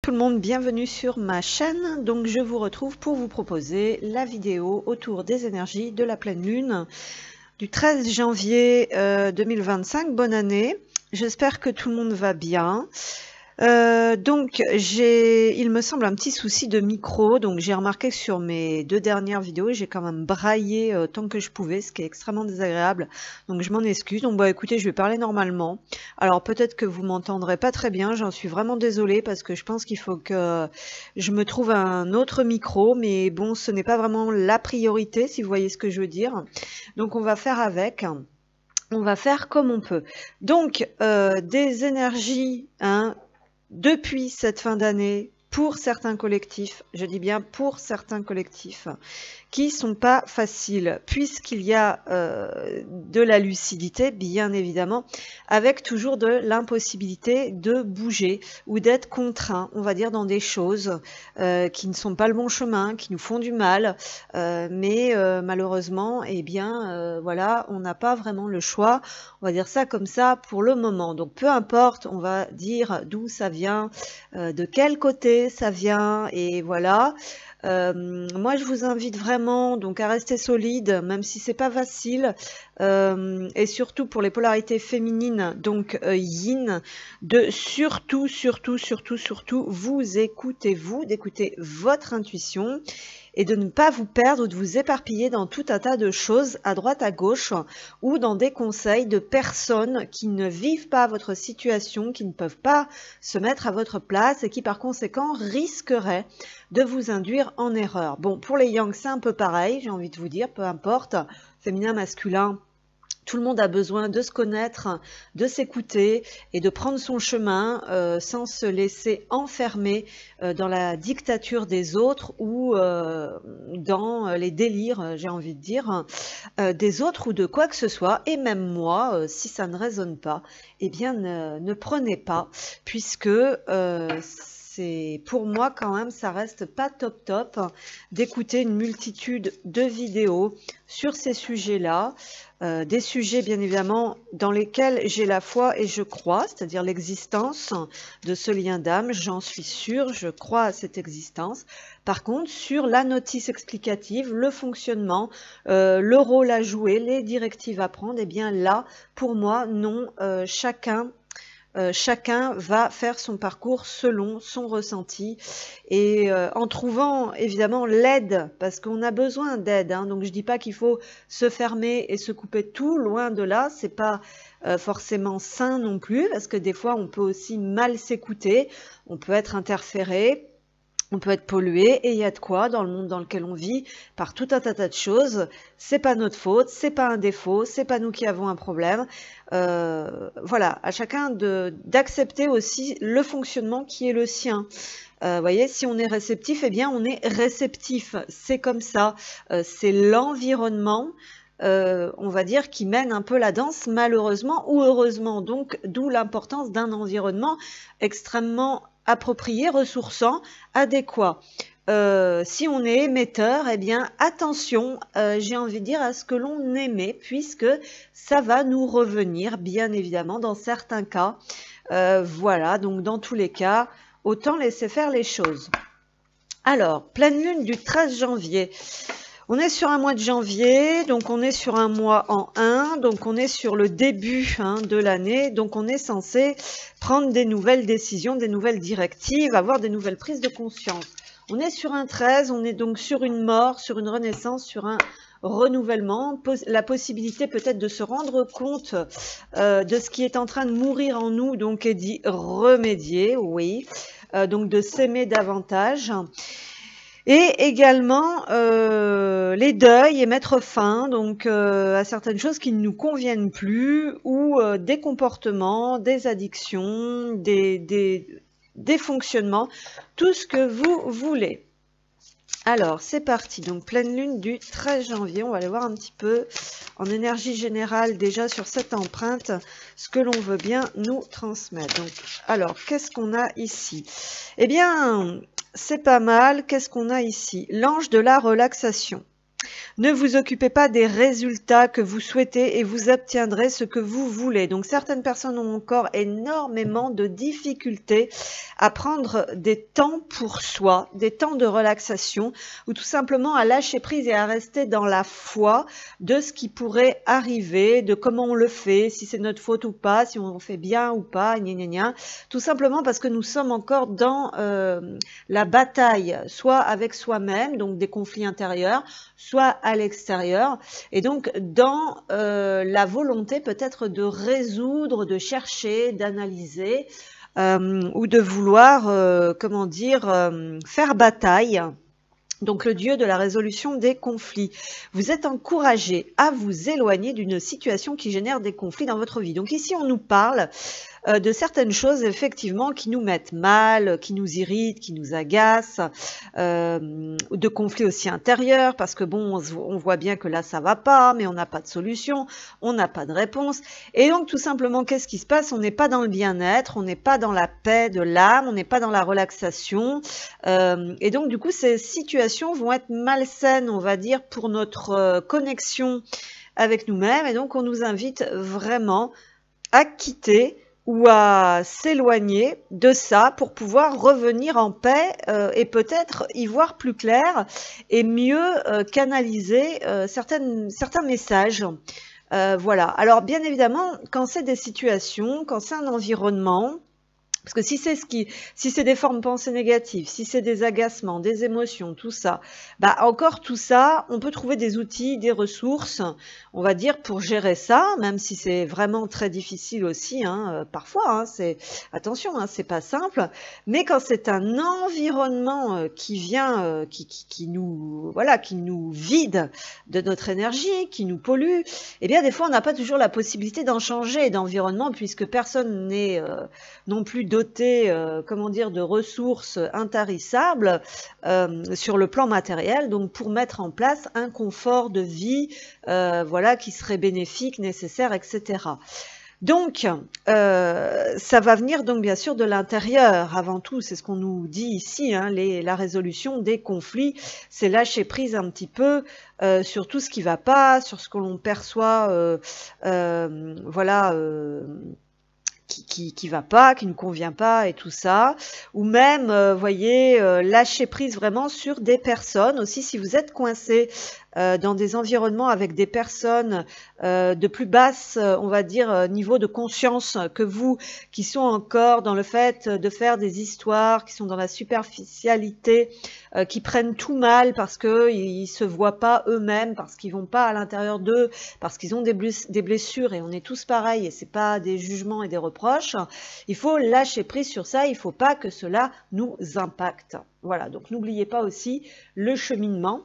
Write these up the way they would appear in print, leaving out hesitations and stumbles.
tout le monde, bienvenue sur ma chaîne. Donc je vous retrouve pour vous proposer la vidéo autour des énergies de la pleine lune du 13 janvier 2025. Bonne année, j'espère que tout le monde va bien. Donc il me semble un petit souci de micro, donc j'ai remarqué que sur mes deux dernières vidéos j'ai quand même braillé tant que je pouvais, ce qui est extrêmement désagréable, donc je m'en excuse. Donc bah écoutez, je vais parler normalement. Alors peut-être que vous m'entendrez pas très bien, j'en suis vraiment désolée parce que je pense qu'il faut que je me trouve un autre micro, mais bon, ce n'est pas vraiment la priorité, si vous voyez ce que je veux dire. Donc on va faire avec. On va faire comme on peut. Donc des énergies, hein, depuis cette fin d'année, pour certains collectifs, je dis bien pour certains collectifs, qui sont pas faciles, puisqu'il y a de la lucidité, bien évidemment, avec toujours de l'impossibilité de bouger ou d'être contraint, on va dire, dans des choses qui ne sont pas le bon chemin, qui nous font du mal, mais malheureusement, eh bien, voilà, on n'a pas vraiment le choix, on va dire ça comme ça pour le moment. Donc peu importe, on va dire d'où ça vient, de quel côté ça vient, et voilà. Moi je vous invite vraiment donc à rester solide, même si c'est pas facile, et surtout pour les polarités féminines, donc yin, de surtout vous d'écouter votre intuition et de ne pas vous perdre ou de vous éparpiller dans tout un tas de choses à droite à gauche ou dans des conseils de personnes qui ne vivent pas votre situation, qui ne peuvent pas se mettre à votre place et qui par conséquent risqueraient de vous induire en erreur. Bon, pour les yang, c'est un peu pareil, j'ai envie de vous dire, peu importe, féminin, masculin, tout le monde a besoin de se connaître, de s'écouter et de prendre son chemin sans se laisser enfermer dans la dictature des autres ou dans les délires, j'ai envie de dire, des autres ou de quoi que ce soit. Et même moi, si ça ne résonne pas, eh bien ne prenez pas, puisque pour moi quand même, ça reste pas top d'écouter une multitude de vidéos sur ces sujets-là. Des sujets bien évidemment dans lesquels j'ai la foi et je crois, c'est-à-dire l'existence de ce lien d'âme, j'en suis sûre, je crois à cette existence. Par contre, sur la notice explicative, le fonctionnement, le rôle à jouer, les directives à prendre, eh bien là, pour moi, non, chacun va faire son parcours selon son ressenti et en trouvant évidemment l'aide, parce qu'on a besoin d'aide, hein. Donc je dis pas qu'il faut se fermer et se couper de tout, loin de là, c'est pas forcément sain non plus, parce que des fois on peut aussi mal s'écouter, on peut être interféré, on peut être pollué, et il y a de quoi dans le monde dans lequel on vit par tout un tas de choses. C'est pas notre faute, c'est pas un défaut, c'est pas nous qui avons un problème. Voilà, à chacun d'accepter aussi le fonctionnement qui est le sien. Voyez, si on est réceptif, eh bien on est réceptif. C'est comme ça. C'est l'environnement, on va dire, qui mène un peu la danse, malheureusement ou heureusement. Donc, d'où l'importance d'un environnement extrêmement approprié, ressourçant, adéquat. Si on est émetteur, eh bien attention, j'ai envie de dire, à ce que l'on émet, puisque ça va nous revenir, bien évidemment, dans certains cas. Voilà, donc dans tous les cas, autant laisser faire les choses. Alors, pleine lune du 13 janvier. On est sur un mois de janvier, donc on est sur un mois en 1, donc on est sur le début de l'année, donc on est censé prendre des nouvelles décisions, des nouvelles directives, avoir des nouvelles prises de conscience. On est sur un 13, on est donc sur une mort, sur une renaissance, sur un renouvellement, la possibilité peut-être de se rendre compte de ce qui est en train de mourir en nous, donc et d'y remédier, oui, donc de s'aimer davantage. Et également les deuils et mettre fin donc à certaines choses qui ne nous conviennent plus, ou des comportements, des addictions, des fonctionnements, tout ce que vous voulez. Alors c'est parti, donc pleine lune du 13 janvier, on va aller voir un petit peu en énergie générale déjà sur cette empreinte ce que l'on veut bien nous transmettre. Donc, alors qu'est-ce qu'on a ici? Eh bien, c'est pas mal. Qu'est-ce qu'on a ici? L'ange de la relaxation. Ne vous occupez pas des résultats que vous souhaitez et vous obtiendrez ce que vous voulez. Donc certaines personnes ont encore énormément de difficultés à prendre des temps pour soi, des temps de relaxation ou tout simplement à lâcher prise et à rester dans la foi de ce qui pourrait arriver, de comment on le fait, si c'est notre faute ou pas, si on fait bien ou pas, gna gna gna. Tout simplement parce que nous sommes encore dans la bataille, soit avec soi-même, donc des conflits intérieurs, soit à l'extérieur, et donc dans la volonté peut-être de résoudre, de chercher, d'analyser ou de vouloir, comment dire, faire bataille. Donc le dieu de la résolution des conflits. Vous êtes encouragé à vous éloigner d'une situation qui génère des conflits dans votre vie. Donc ici on nous parle de certaines choses effectivement qui nous mettent mal, qui nous irritent, qui nous agacent, de conflits aussi intérieurs parce que bon, on voit bien que là ça va pas, mais on n'a pas de solution, on n'a pas de réponse. Et donc tout simplement, qu'est-ce qui se passe? On n'est pas dans le bien-être, on n'est pas dans la paix de l'âme, on n'est pas dans la relaxation. Et donc du coup, ces situations vont être malsaines, on va dire, pour notre connexion avec nous-mêmes. Et donc on nous invite vraiment à quitter ou à s'éloigner de ça pour pouvoir revenir en paix et peut-être y voir plus clair et mieux canaliser certains messages. Voilà. Alors bien évidemment, quand c'est des situations, quand c'est un environnement, parce que si c'est des formes pensées négatives, si c'est des agacements, des émotions, tout ça, bah encore tout ça, on peut trouver des outils, des ressources, on va dire, pour gérer ça, même si c'est vraiment très difficile aussi, hein, parfois, hein, attention, hein, c'est pas simple, mais quand c'est un environnement qui vient, qui nous vide de notre énergie, qui nous pollue, eh bien des fois on n'a pas toujours la possibilité d'en changer d'environnement puisque personne n'est non plus doté, comment dire, de ressources intarissables sur le plan matériel, donc pour mettre en place un confort de vie, voilà, qui serait bénéfique, nécessaire, etc. Donc, ça va venir donc bien sûr de l'intérieur avant tout, c'est ce qu'on nous dit ici, hein, la résolution des conflits, c'est lâcher prise un petit peu sur tout ce qui va pas, sur ce que l'on perçoit, voilà, qui va pas, qui ne convient pas et tout ça, ou même, voyez, lâcher prise vraiment sur des personnes aussi, si vous êtes coincé dans des environnements avec des personnes de plus basse, on va dire, niveau de conscience que vous, qui sont encore dans le fait de faire des histoires, qui sont dans la superficialité, qui prennent tout mal parce qu'ils se voient pas eux-mêmes, parce qu'ils vont pas à l'intérieur d'eux, parce qu'ils ont des blessures et on est tous pareils et c'est pas des jugements et des reproches. Il faut lâcher prise sur ça, il faut pas que cela nous impacte. Voilà, donc n'oubliez pas aussi le cheminement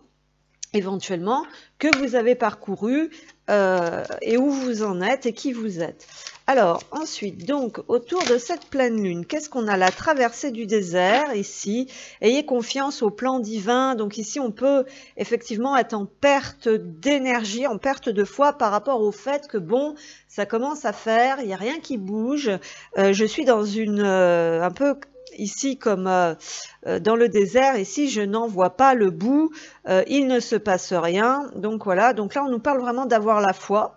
éventuellement que vous avez parcouru et où vous en êtes et qui vous êtes. Alors ensuite, donc autour de cette pleine lune, qu'est-ce qu'on a? La traversée du désert ici. Ayez confiance au plan divin. Donc ici on peut effectivement être en perte d'énergie, en perte de foi par rapport au fait que bon, ça commence à faire, il n'y a rien qui bouge. Je suis dans une un peu ici comme dans le désert, ici je n'en vois pas le bout, il ne se passe rien, donc voilà, donc là on nous parle vraiment d'avoir la foi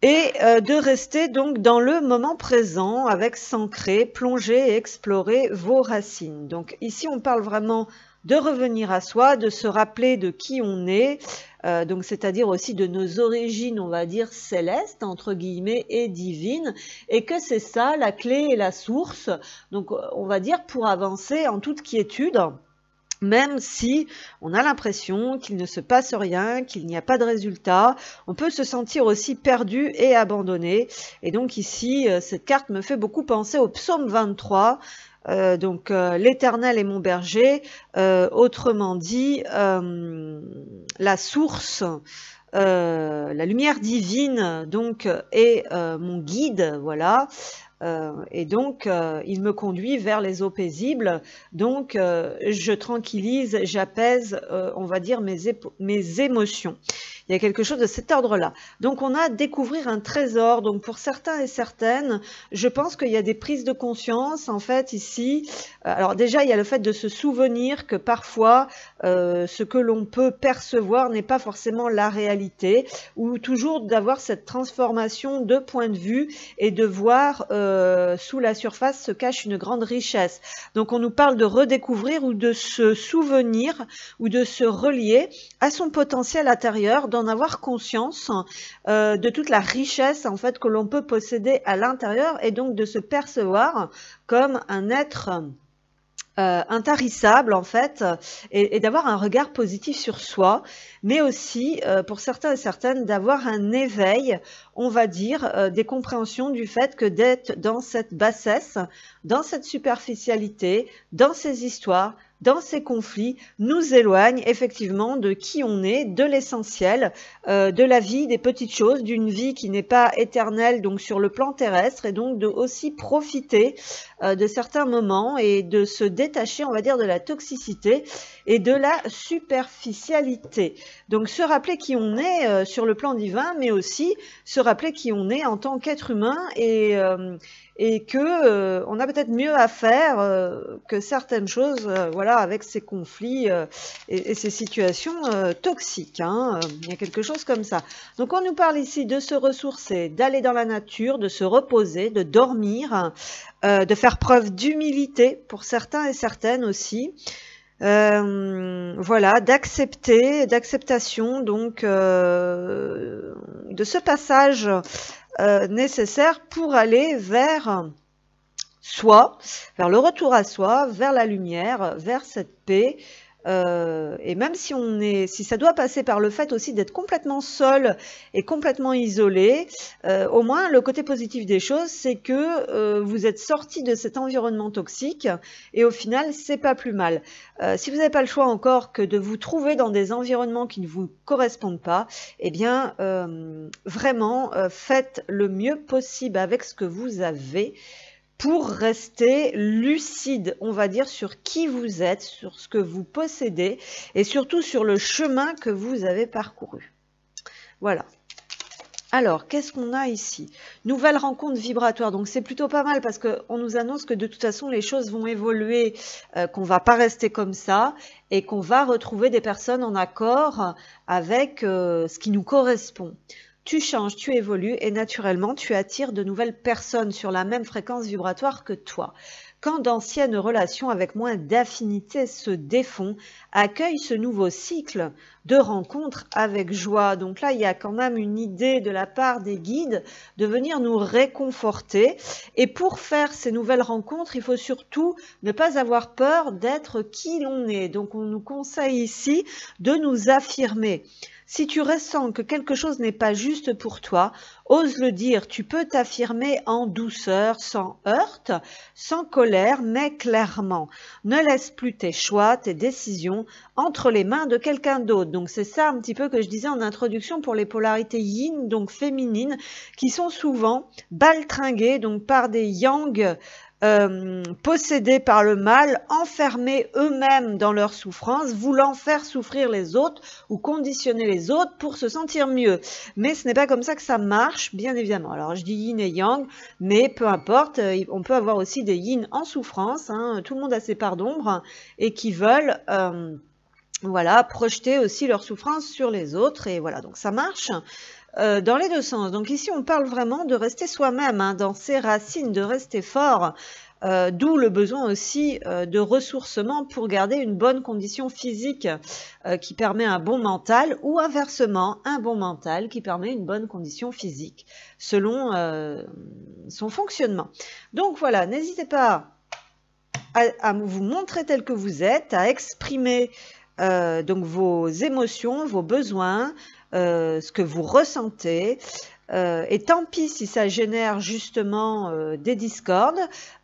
et de rester donc dans le moment présent avec s'ancrer, plonger et explorer vos racines. Donc ici on parle vraiment de revenir à soi, de se rappeler de qui on est, donc c'est-à-dire aussi de nos origines, on va dire célestes entre guillemets et divines, et que c'est ça la clé et la source, donc on va dire pour avancer en toute quiétude, même si on a l'impression qu'il ne se passe rien, qu'il n'y a pas de résultat, on peut se sentir aussi perdu et abandonné. Et donc ici, cette carte me fait beaucoup penser au psaume 23, donc l'Éternel est mon berger, autrement dit la source, la lumière divine donc est mon guide, voilà. Et donc, il me conduit vers les eaux paisibles. Donc, je tranquillise, j'apaise, on va dire, mes émotions. Il y a quelque chose de cet ordre-là. Donc, on a découvrir un trésor. Donc, pour certains et certaines, je pense qu'il y a des prises de conscience, en fait, ici. Alors, déjà, il y a le fait de se souvenir que parfois, ce que l'on peut percevoir n'est pas forcément la réalité, ou toujours d'avoir cette transformation de point de vue et de voir sous la surface se cache une grande richesse. Donc, on nous parle de redécouvrir ou de se souvenir ou de se relier à son potentiel intérieur, d'en avoir conscience de toute la richesse en fait que l'on peut posséder à l'intérieur et donc de se percevoir comme un être intarissable en fait et d'avoir un regard positif sur soi, mais aussi pour certains et certaines d'avoir un éveil, on va dire, des compréhensions du fait que d'être dans cette bassesse, dans cette superficialité, dans ces histoires, dans ces conflits, nous éloigne effectivement de qui on est, de l'essentiel, de la vie, des petites choses, d'une vie qui n'est pas éternelle donc sur le plan terrestre, et donc de aussi profiter de certains moments et de se détacher, on va dire, de la toxicité et de la superficialité. Donc se rappeler qui on est sur le plan divin, mais aussi se rappeler qui on est en tant qu'être humain et que on a peut-être mieux à faire que certaines choses, voilà, avec ces conflits et ces situations toxiques. Il y a quelque chose comme ça. Donc on nous parle ici de se ressourcer, d'aller dans la nature, de se reposer, de dormir, de faire preuve d'humilité pour certains et certaines aussi. Voilà, d'acceptation donc de ce passage nécessaire pour aller vers soi, vers le retour à soi, vers la lumière, vers cette paix. Et même si ça doit passer par le fait aussi d'être complètement seul et complètement isolé, au moins le côté positif des choses, c'est que vous êtes sorti de cet environnement toxique et au final, c'est pas plus mal. Si vous n'avez pas le choix encore que de vous trouver dans des environnements qui ne vous correspondent pas, eh bien, vraiment, faites le mieux possible avec ce que vous avez, pour rester lucide, on va dire, sur qui vous êtes, sur ce que vous possédez et surtout sur le chemin que vous avez parcouru. Voilà. Alors, qu'est-ce qu'on a ici? Nouvelle rencontre vibratoire. Donc, c'est plutôt pas mal parce qu'on nous annonce que de toute façon, les choses vont évoluer, qu'on ne va pas rester comme ça et qu'on va retrouver des personnes en accord avec ce qui nous correspond. Tu changes, tu évolues et naturellement, tu attires de nouvelles personnes sur la même fréquence vibratoire que toi. Quand d'anciennes relations avec moins d'affinité se défont, accueille ce nouveau cycle de rencontres avec joie. Donc là, il y a quand même une idée de la part des guides de venir nous réconforter. Et pour faire ces nouvelles rencontres, il faut surtout ne pas avoir peur d'être qui l'on est. Donc on nous conseille ici de nous affirmer. Si tu ressens que quelque chose n'est pas juste pour toi, ose le dire. Tu peux t'affirmer en douceur, sans heurte, sans colère, mais clairement. Ne laisse plus tes choix, tes décisions entre les mains de quelqu'un d'autre. Donc c'est ça un petit peu que je disais en introduction pour les polarités yin, donc féminines, qui sont souvent baltringuées donc par des yang possédés par le mal, enfermés eux-mêmes dans leur souffrance, voulant faire souffrir les autres ou conditionner les autres pour se sentir mieux. Mais ce n'est pas comme ça que ça marche, bien évidemment. Alors je dis yin et yang, mais peu importe, on peut avoir aussi des yin en souffrance, tout le monde a ses parts d'ombre et qui veulent voilà, projeter aussi leur souffrance sur les autres, et voilà, donc ça marche dans les deux sens. Donc ici, on parle vraiment de rester soi-même, dans ses racines, de rester fort, d'où le besoin aussi de ressourcement pour garder une bonne condition physique qui permet un bon mental, ou inversement, un bon mental qui permet une bonne condition physique, selon son fonctionnement. Donc voilà, n'hésitez pas à vous montrer tel que vous êtes, à exprimer donc vos émotions, vos besoins, ce que vous ressentez, Et tant pis si ça génère justement des discordes.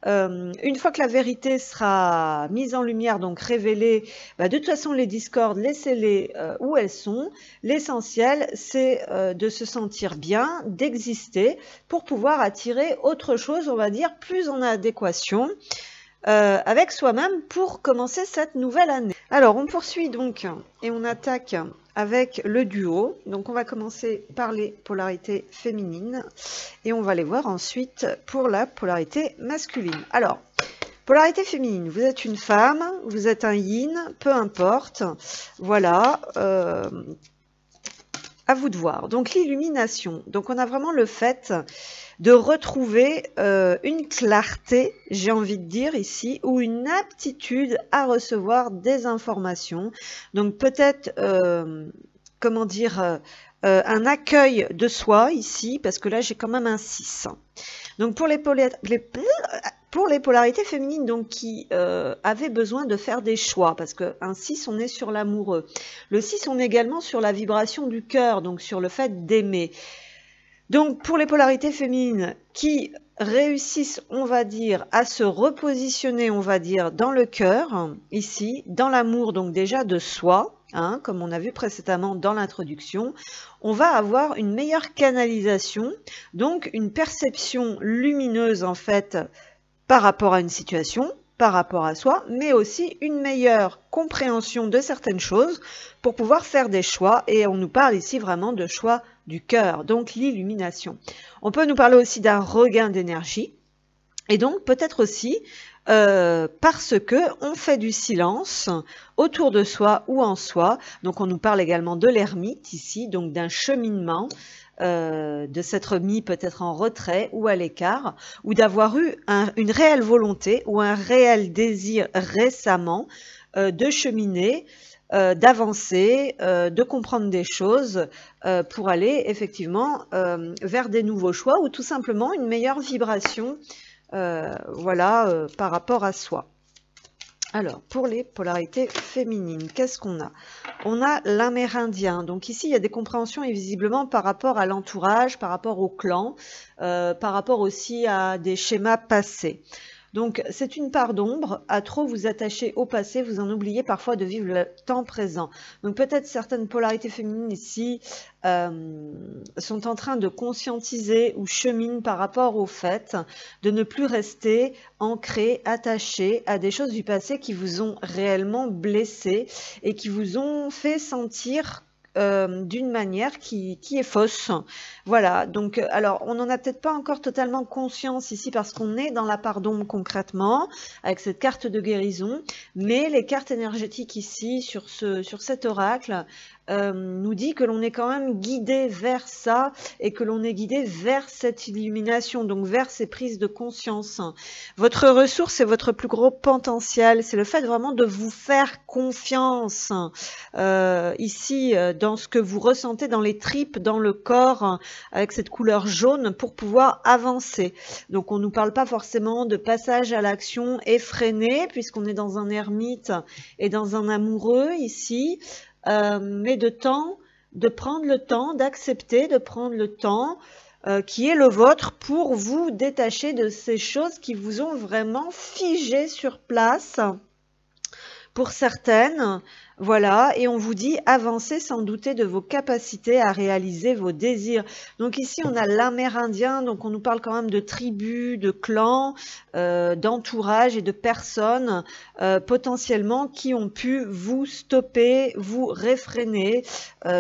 Une fois que la vérité sera mise en lumière, donc révélée, de toute façon les discordes, laissez-les où elles sont. L'essentiel, c'est de se sentir bien, d'exister, pour pouvoir attirer autre chose, on va dire, plus en adéquation avec soi-même pour commencer cette nouvelle année. Alors, on poursuit donc et on attaque avec le duo. Donc, on va commencer par les polarités féminines et on va les voir ensuite pour la polarité masculine. Alors, polarité féminine, vous êtes une femme, vous êtes un yin, peu importe. Voilà. À vous de voir. Donc, l'illumination. Donc, on a vraiment le fait de retrouver une clarté, j'ai envie de dire ici, ou une aptitude à recevoir des informations. Donc peut-être, comment dire, un accueil de soi ici, parce que là j'ai quand même un 6. Donc pour les polarités féminines donc, qui avaient besoin de faire des choix, parce qu'un 6 on est sur l'amoureux. Le 6 on est également sur la vibration du cœur, donc sur le fait d'aimer. Donc, pour les polarités féminines qui réussissent, on va dire, à se repositionner, on va dire, dans le cœur, ici, dans l'amour, donc déjà de soi, hein, comme on a vu précédemment dans l'introduction, on va avoir une meilleure canalisation, donc une perception lumineuse, en fait, par rapport à une situation, par rapport à soi, mais aussi une meilleure compréhension de certaines choses pour pouvoir faire des choix. Et on nous parle ici vraiment de choix du cœur, donc l'illumination. On peut nous parler aussi d'un regain d'énergie et donc peut-être aussi parce que on fait du silence autour de soi ou en soi. Donc on nous parle également de l'ermite ici, donc d'un cheminement, de s'être mis peut-être en retrait ou à l'écart, ou d'avoir eu une réelle volonté ou un réel désir récemment de cheminer, d'avancer, de comprendre des choses pour aller effectivement vers des nouveaux choix ou tout simplement une meilleure vibration voilà, par rapport à soi. Alors, pour les polarités féminines, qu'est-ce qu'on a? On a l'amérindien. Donc ici, il y a des compréhensions et visiblement par rapport à l'entourage, par rapport au clan, par rapport aussi à des schémas passés. Donc, c'est une part d'ombre. À trop vous attacher au passé, vous en oubliez parfois de vivre le temps présent. Donc, peut-être certaines polarités féminines ici sont en train de conscientiser ou cheminent par rapport au fait de ne plus rester ancrés, attachés à des choses du passé qui vous ont réellement blessé et qui vous ont fait sentir d'une manière qui est fausse. Voilà, donc alors on n'en a peut-être pas encore totalement conscience ici parce qu'on est dans la part d'ombre concrètement avec cette carte de guérison, mais les cartes énergétiques ici sur cet oracle nous dit que l'on est quand même guidé vers ça et que l'on est guidé vers cette illumination, donc vers ces prises de conscience. Votre ressource et votre plus gros potentiel, c'est le fait vraiment de vous faire confiance ici dans ce que vous ressentez dans les tripes, dans le corps, avec cette couleur jaune pour pouvoir avancer. Donc on ne nous parle pas forcément de passage à l'action effréné puisqu'on est dans un ermite et dans un amoureux ici, mais de prendre le temps, d'accepter de prendre le temps qui est le vôtre pour vous détacher de ces choses qui vous ont vraiment figé sur place pour certaines. Voilà, et on vous dit avancez sans douter de vos capacités à réaliser vos désirs. Donc ici, on a l'amérindien, donc on nous parle quand même de tribus, de clans, d'entourage et de personnes potentiellement qui ont pu vous stopper, vous réfréner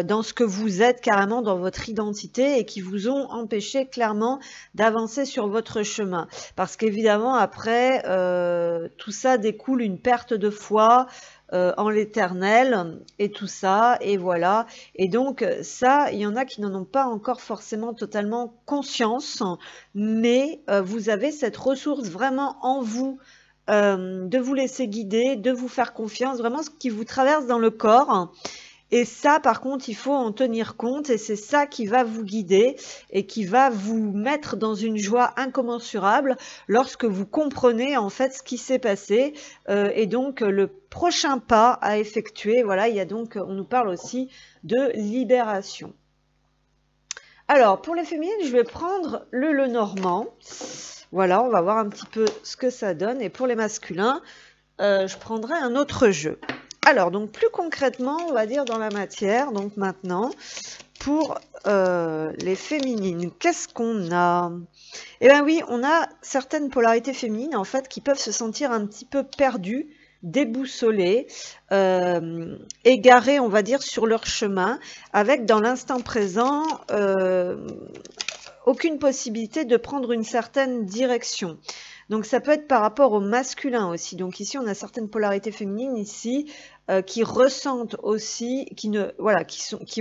dans ce que vous êtes carrément dans votre identité et qui vous ont empêché clairement d'avancer sur votre chemin. Parce qu'évidemment, après, tout ça découle une perte de foi, en l'éternel et tout ça, et voilà. Et donc ça, il y en a qui n'en ont pas encore forcément totalement conscience, mais vous avez cette ressource vraiment en vous, de vous laisser guider, de vous faire confiance, vraiment ce qui vous traverse dans le corps. Et ça, par contre, il faut en tenir compte et c'est ça qui va vous guider et qui va vous mettre dans une joie incommensurable lorsque vous comprenez en fait ce qui s'est passé et donc le prochain pas à effectuer. Voilà, il y a donc, on nous parle aussi de libération. Alors, pour les féminines, je vais prendre le Lenormand. Voilà, on va voir un petit peu ce que ça donne. Et pour les masculins, je prendrai un autre jeu. Alors, donc plus concrètement, on va dire dans la matière, donc maintenant, pour les féminines, qu'est-ce qu'on a? Eh bien oui, on a certaines polarités féminines, en fait, qui peuvent se sentir un petit peu perdues, déboussolées, égarées, on va dire, sur leur chemin, avec dans l'instant présent aucune possibilité de prendre une certaine direction. Donc ça peut être par rapport au masculin aussi. Donc ici on a certaines polarités féminines ici qui ressentent aussi, qui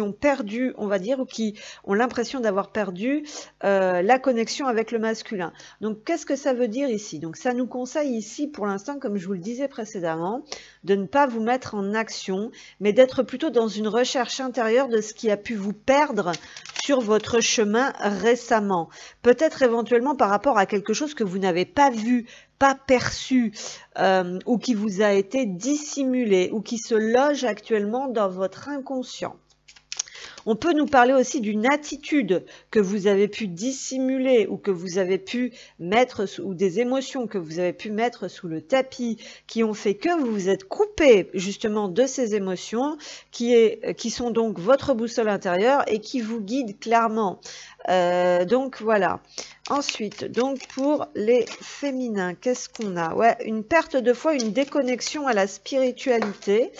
ont perdu, on va dire, ou qui ont l'impression d'avoir perdu la connexion avec le masculin. Donc qu'est-ce que ça veut dire ici? Donc ça nous conseille ici pour l'instant, comme je vous le disais précédemment, de ne pas vous mettre en action, mais d'être plutôt dans une recherche intérieure de ce qui a pu vous perdre sur votre chemin récemment. Peut-être éventuellement par rapport à quelque chose que vous n'avez pas vu, pas perçu, ou qui vous a été dissimulé, ou qui se loge actuellement dans votre inconscient. On peut nous parler aussi d'une attitude que vous avez pu dissimuler ou que vous avez pu mettre ou des émotions que vous avez pu mettre sous le tapis qui ont fait que vous vous êtes coupé justement de ces émotions qui sont donc votre boussole intérieure et qui vous guident clairement. Donc voilà. Ensuite, donc pour les féminins, qu'est-ce qu'on a? Ouais, une perte de foi, une déconnexion à la spiritualité.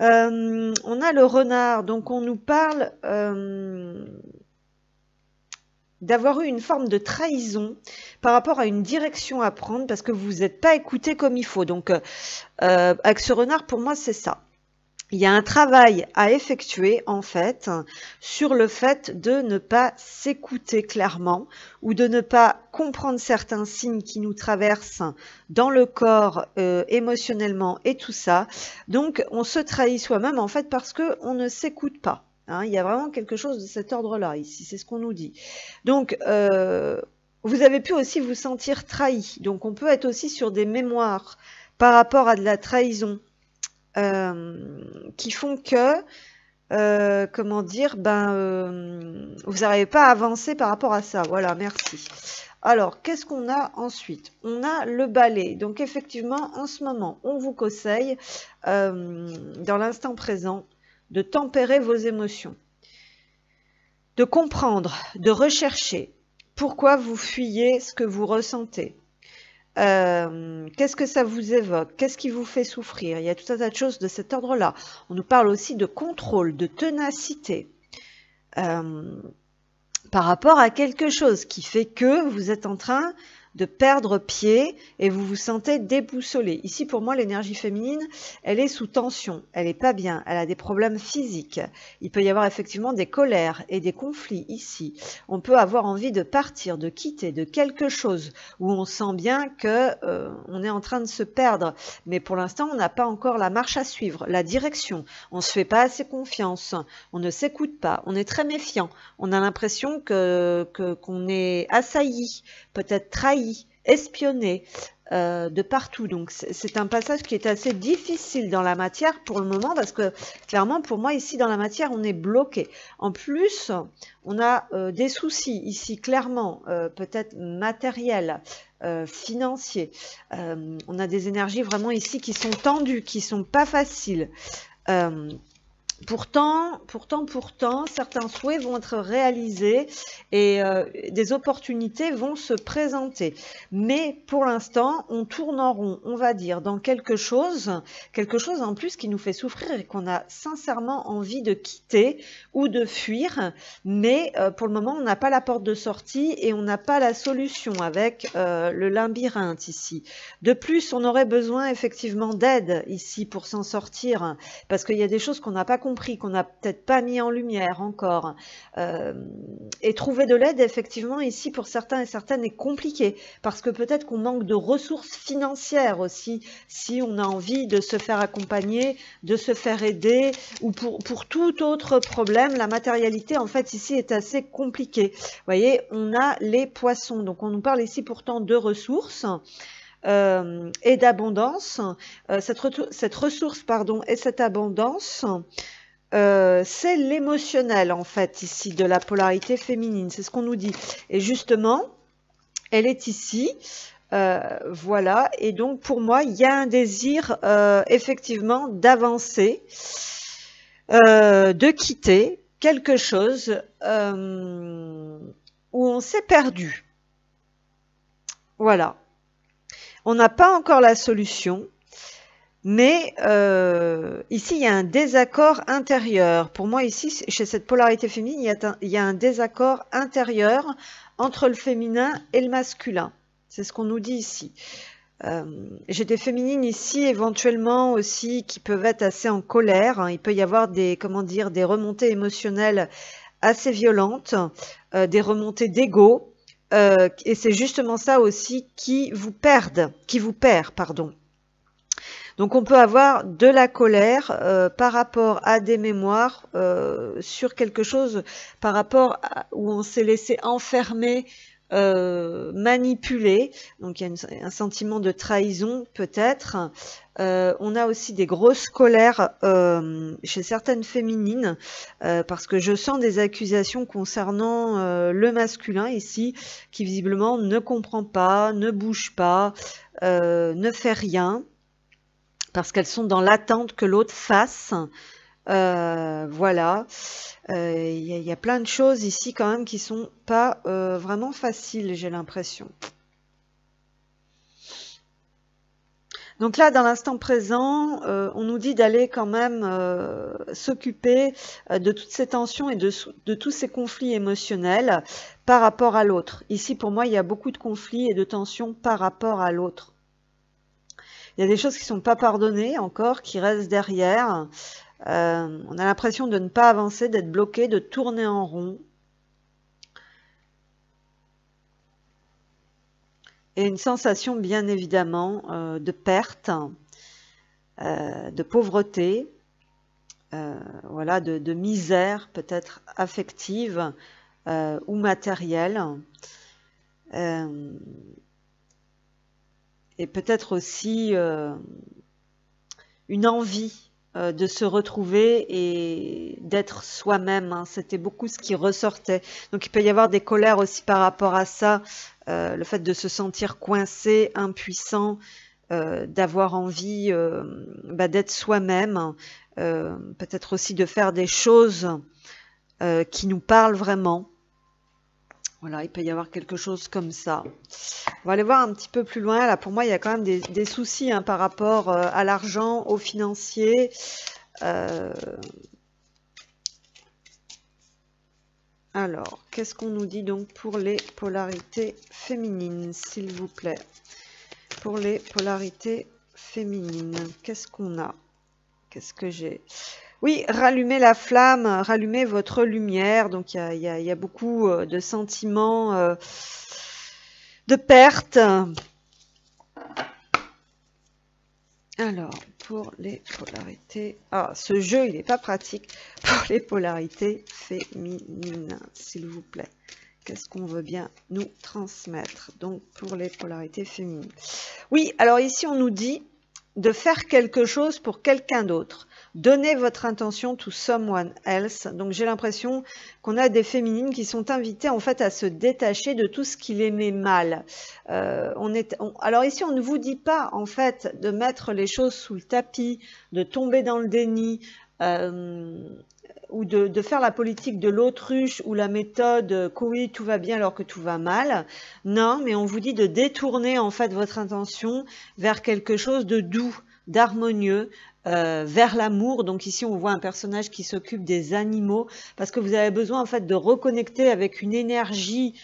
On a le renard, donc on nous parle d'avoir eu une forme de trahison par rapport à une direction à prendre parce que vous n'êtes pas écouté comme il faut. Donc avec ce renard, pour moi, c'est ça. Il y a un travail à effectuer en fait sur le fait de ne pas s'écouter clairement ou de ne pas comprendre certains signes qui nous traversent dans le corps émotionnellement et tout ça. Donc on se trahit soi-même en fait parce qu'on ne s'écoute pas. Hein, il y a vraiment quelque chose de cet ordre-là ici, c'est ce qu'on nous dit. Donc vous avez pu aussi vous sentir trahi. Donc on peut être aussi sur des mémoires par rapport à de la trahison. Qui font que, comment dire, vous n'arrivez pas à avancer par rapport à ça. Voilà, merci. Alors, qu'est-ce qu'on a ensuite? On a le balai. Donc, effectivement, en ce moment, on vous conseille, dans l'instant présent, de tempérer vos émotions, de comprendre, de rechercher pourquoi vous fuyez ce que vous ressentez. Qu'est-ce que ça vous évoque? Qu'est-ce qui vous fait souffrir? Il y a tout un tas de choses de cet ordre-là. On nous parle aussi de contrôle, de ténacité par rapport à quelque chose qui fait que vous êtes en train de perdre pied et vous vous sentez déboussolé. Ici, pour moi, l'énergie féminine, elle est sous tension, elle n'est pas bien, elle a des problèmes physiques. Il peut y avoir effectivement des colères et des conflits ici. On peut avoir envie de partir, de quitter, de quelque chose où on sent bien que on est en train de se perdre. Mais pour l'instant, on n'a pas encore la marche à suivre, la direction. On ne se fait pas assez confiance, on ne s'écoute pas, on est très méfiant. On a l'impression qu'on est assailli, peut-être trahi, espionné de partout. Donc c'est un passage qui est assez difficile dans la matière pour le moment parce que clairement pour moi ici dans la matière on est bloqué. En plus on a des soucis ici clairement peut-être matériels, financiers. On a des énergies vraiment ici qui sont tendues, qui sont pas faciles. Pourtant, certains souhaits vont être réalisés et des opportunités vont se présenter. Mais pour l'instant, on tourne en rond, on va dire, dans quelque chose en plus qui nous fait souffrir et qu'on a sincèrement envie de quitter ou de fuir. Mais pour le moment, on n'a pas la porte de sortie et on n'a pas la solution avec le labyrinthe ici. De plus, on aurait besoin effectivement d'aide ici pour s'en sortir parce qu'il y a des choses qu'on n'a pas compris, qu'on n'a peut-être pas mis en lumière encore. Et trouver de l'aide, effectivement, ici, pour certains et certaines, est compliqué, parce que peut-être qu'on manque de ressources financières aussi, si on a envie de se faire accompagner, de se faire aider, ou pour tout autre problème, la matérialité, en fait, ici, est assez compliquée. Vous voyez, on a les poissons, donc on nous parle ici pourtant de ressources, et d'abondance. Cette ressource, pardon, et cette abondance c'est l'émotionnel, en fait, ici, de la polarité féminine. C'est ce qu'on nous dit. Et justement, elle est ici. Voilà. Et donc, pour moi, il y a un désir, effectivement, d'avancer, de quitter quelque chose où on s'est perdu. Voilà. On n'a pas encore la solution. Mais ici, il y a un désaccord intérieur. Pour moi, ici, chez cette polarité féminine, il y a un désaccord intérieur entre le féminin et le masculin. C'est ce qu'on nous dit ici. J'ai des féminines ici, éventuellement aussi, qui peuvent être assez en colère. Il peut y avoir des, comment dire, des remontées émotionnelles assez violentes, des remontées d'ego. Et c'est justement ça aussi qui vous perd, pardon. Donc on peut avoir de la colère par rapport à des mémoires sur quelque chose par rapport où on s'est laissé enfermer, manipuler. Donc il y a un sentiment de trahison peut-être. On a aussi des grosses colères chez certaines féminines parce que je sens des accusations concernant le masculin ici qui visiblement ne comprend pas, ne bouge pas, ne fait rien. Parce qu'elles sont dans l'attente que l'autre fasse. Voilà. Il y a plein de choses ici quand même qui sont pas vraiment faciles, j'ai l'impression. Donc là, dans l'instant présent, on nous dit d'aller quand même s'occuper de toutes ces tensions et de tous ces conflits émotionnels par rapport à l'autre. Ici, pour moi, il y a beaucoup de conflits et de tensions par rapport à l'autre. Il y a des choses qui ne sont pas pardonnées encore, qui restent derrière. On a l'impression de ne pas avancer, d'être bloqué, de tourner en rond. Et une sensation, bien évidemment, de perte, de pauvreté, voilà, de misère, peut-être affective ou matérielle. Et peut-être aussi une envie de se retrouver et d'être soi-même. Hein. C'était beaucoup ce qui ressortait. Donc il peut y avoir des colères aussi par rapport à ça, le fait de se sentir coincé, impuissant, d'avoir envie d'être soi-même, peut-être aussi de faire des choses qui nous parlent vraiment. Voilà, il peut y avoir quelque chose comme ça. On va aller voir un petit peu plus loin. Là, pour moi, il y a quand même des soucis hein, par rapport à l'argent, aux financiers. Alors, qu'est-ce qu'on nous dit donc pour les polarités féminines, s'il vous plaît? Pour les polarités féminines, qu'est-ce qu'on a? Qu'est-ce que j'ai? Oui, rallumez la flamme, rallumez votre lumière. Donc, il y a beaucoup de sentiments de perte. Alors, pour les polarités... Ah, ce jeu, il n'est pas pratique. Pour les polarités féminines, s'il vous plaît. Qu'est-ce qu'on veut bien nous transmettre? Donc, pour les polarités féminines. Oui, alors ici, on nous dit de faire quelque chose pour quelqu'un d'autre. Donnez votre intention to someone else. Donc j'ai l'impression qu'on a des féminines qui sont invitées en fait à se détacher de tout ce qui les met mal. Alors ici on ne vous dit pas en fait de mettre les choses sous le tapis, de tomber dans le déni, ou de faire la politique de l'autruche ou la méthode que oui tout va bien alors que tout va mal. Non, mais on vous dit de détourner en fait votre intention vers quelque chose de doux, d'harmonieux, vers l'amour. Donc ici on voit un personnage qui s'occupe des animaux parce que vous avez besoin en fait de reconnecter avec une énergie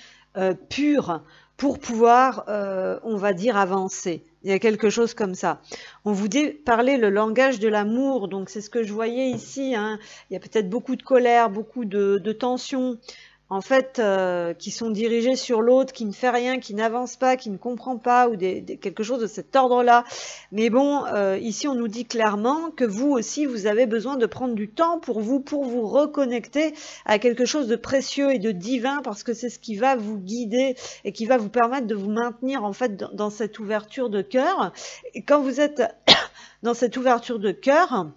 pure pour pouvoir, on va dire, avancer. Il y a quelque chose comme ça. On vous dit parler le langage de l'amour, donc c'est ce que je voyais ici. Hein. Il y a peut-être beaucoup de colère, beaucoup de tension, en fait, qui sont dirigées sur l'autre, qui ne fait rien, qui n'avance pas, qui ne comprend pas, ou quelque chose de cet ordre-là. Mais bon, ici on nous dit clairement que vous aussi, vous avez besoin de prendre du temps pour vous reconnecter à quelque chose de précieux et de divin, parce que c'est ce qui va vous guider et qui va vous permettre de vous maintenir en fait dans cette ouverture de cœur. Et quand vous êtes dans cette ouverture de cœur,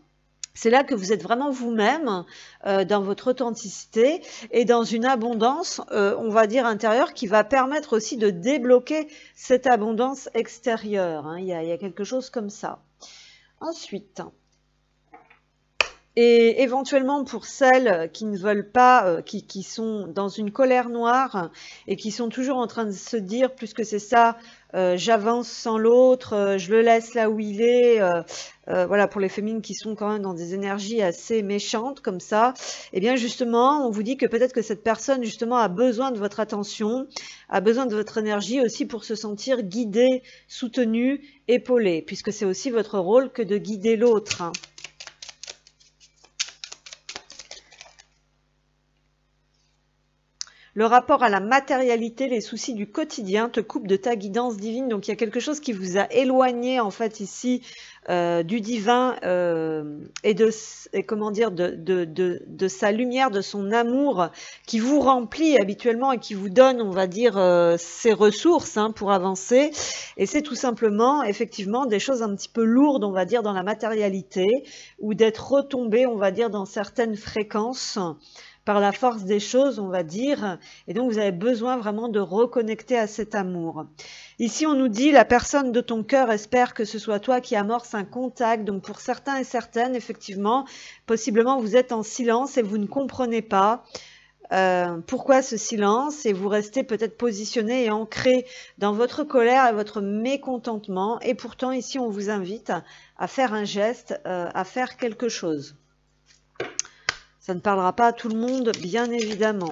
C'est là que vous êtes vraiment vous-même, dans votre authenticité et dans une abondance, on va dire intérieure, qui va permettre aussi de débloquer cette abondance extérieure, hein. Il y a quelque chose comme ça. Ensuite, et éventuellement pour celles qui ne veulent pas, qui sont dans une colère noire et qui sont toujours en train de se dire, plus que c'est ça, j'avance sans l'autre, je le laisse là où il est, voilà, pour les féminines qui sont quand même dans des énergies assez méchantes comme ça, et bien justement, on vous dit que peut-être que cette personne justement a besoin de votre attention, a besoin de votre énergie aussi pour se sentir guidée, soutenue, épaulée, puisque c'est aussi votre rôle que de guider l'autre, hein. Le rapport à la matérialité, les soucis du quotidien te coupent de ta guidance divine. Donc il y a quelque chose qui vous a éloigné en fait ici du divin et comment dire de sa lumière, de son amour qui vous remplit habituellement et qui vous donne, on va dire, ses ressources, hein, pour avancer. Et c'est tout simplement effectivement des choses un petit peu lourdes, on va dire, dans la matérialité, ou d'être retombé, on va dire, dans certaines fréquences par la force des choses, on va dire, et donc vous avez besoin vraiment de reconnecter à cet amour. Ici, on nous dit, la personne de ton cœur espère que ce soit toi qui amorce un contact. Donc pour certains et certaines, effectivement, possiblement vous êtes en silence et vous ne comprenez pas pourquoi ce silence, et vous restez peut-être positionné et ancré dans votre colère et votre mécontentement, et pourtant ici on vous invite à faire un geste, à faire quelque chose. Ça ne parlera pas à tout le monde, bien évidemment.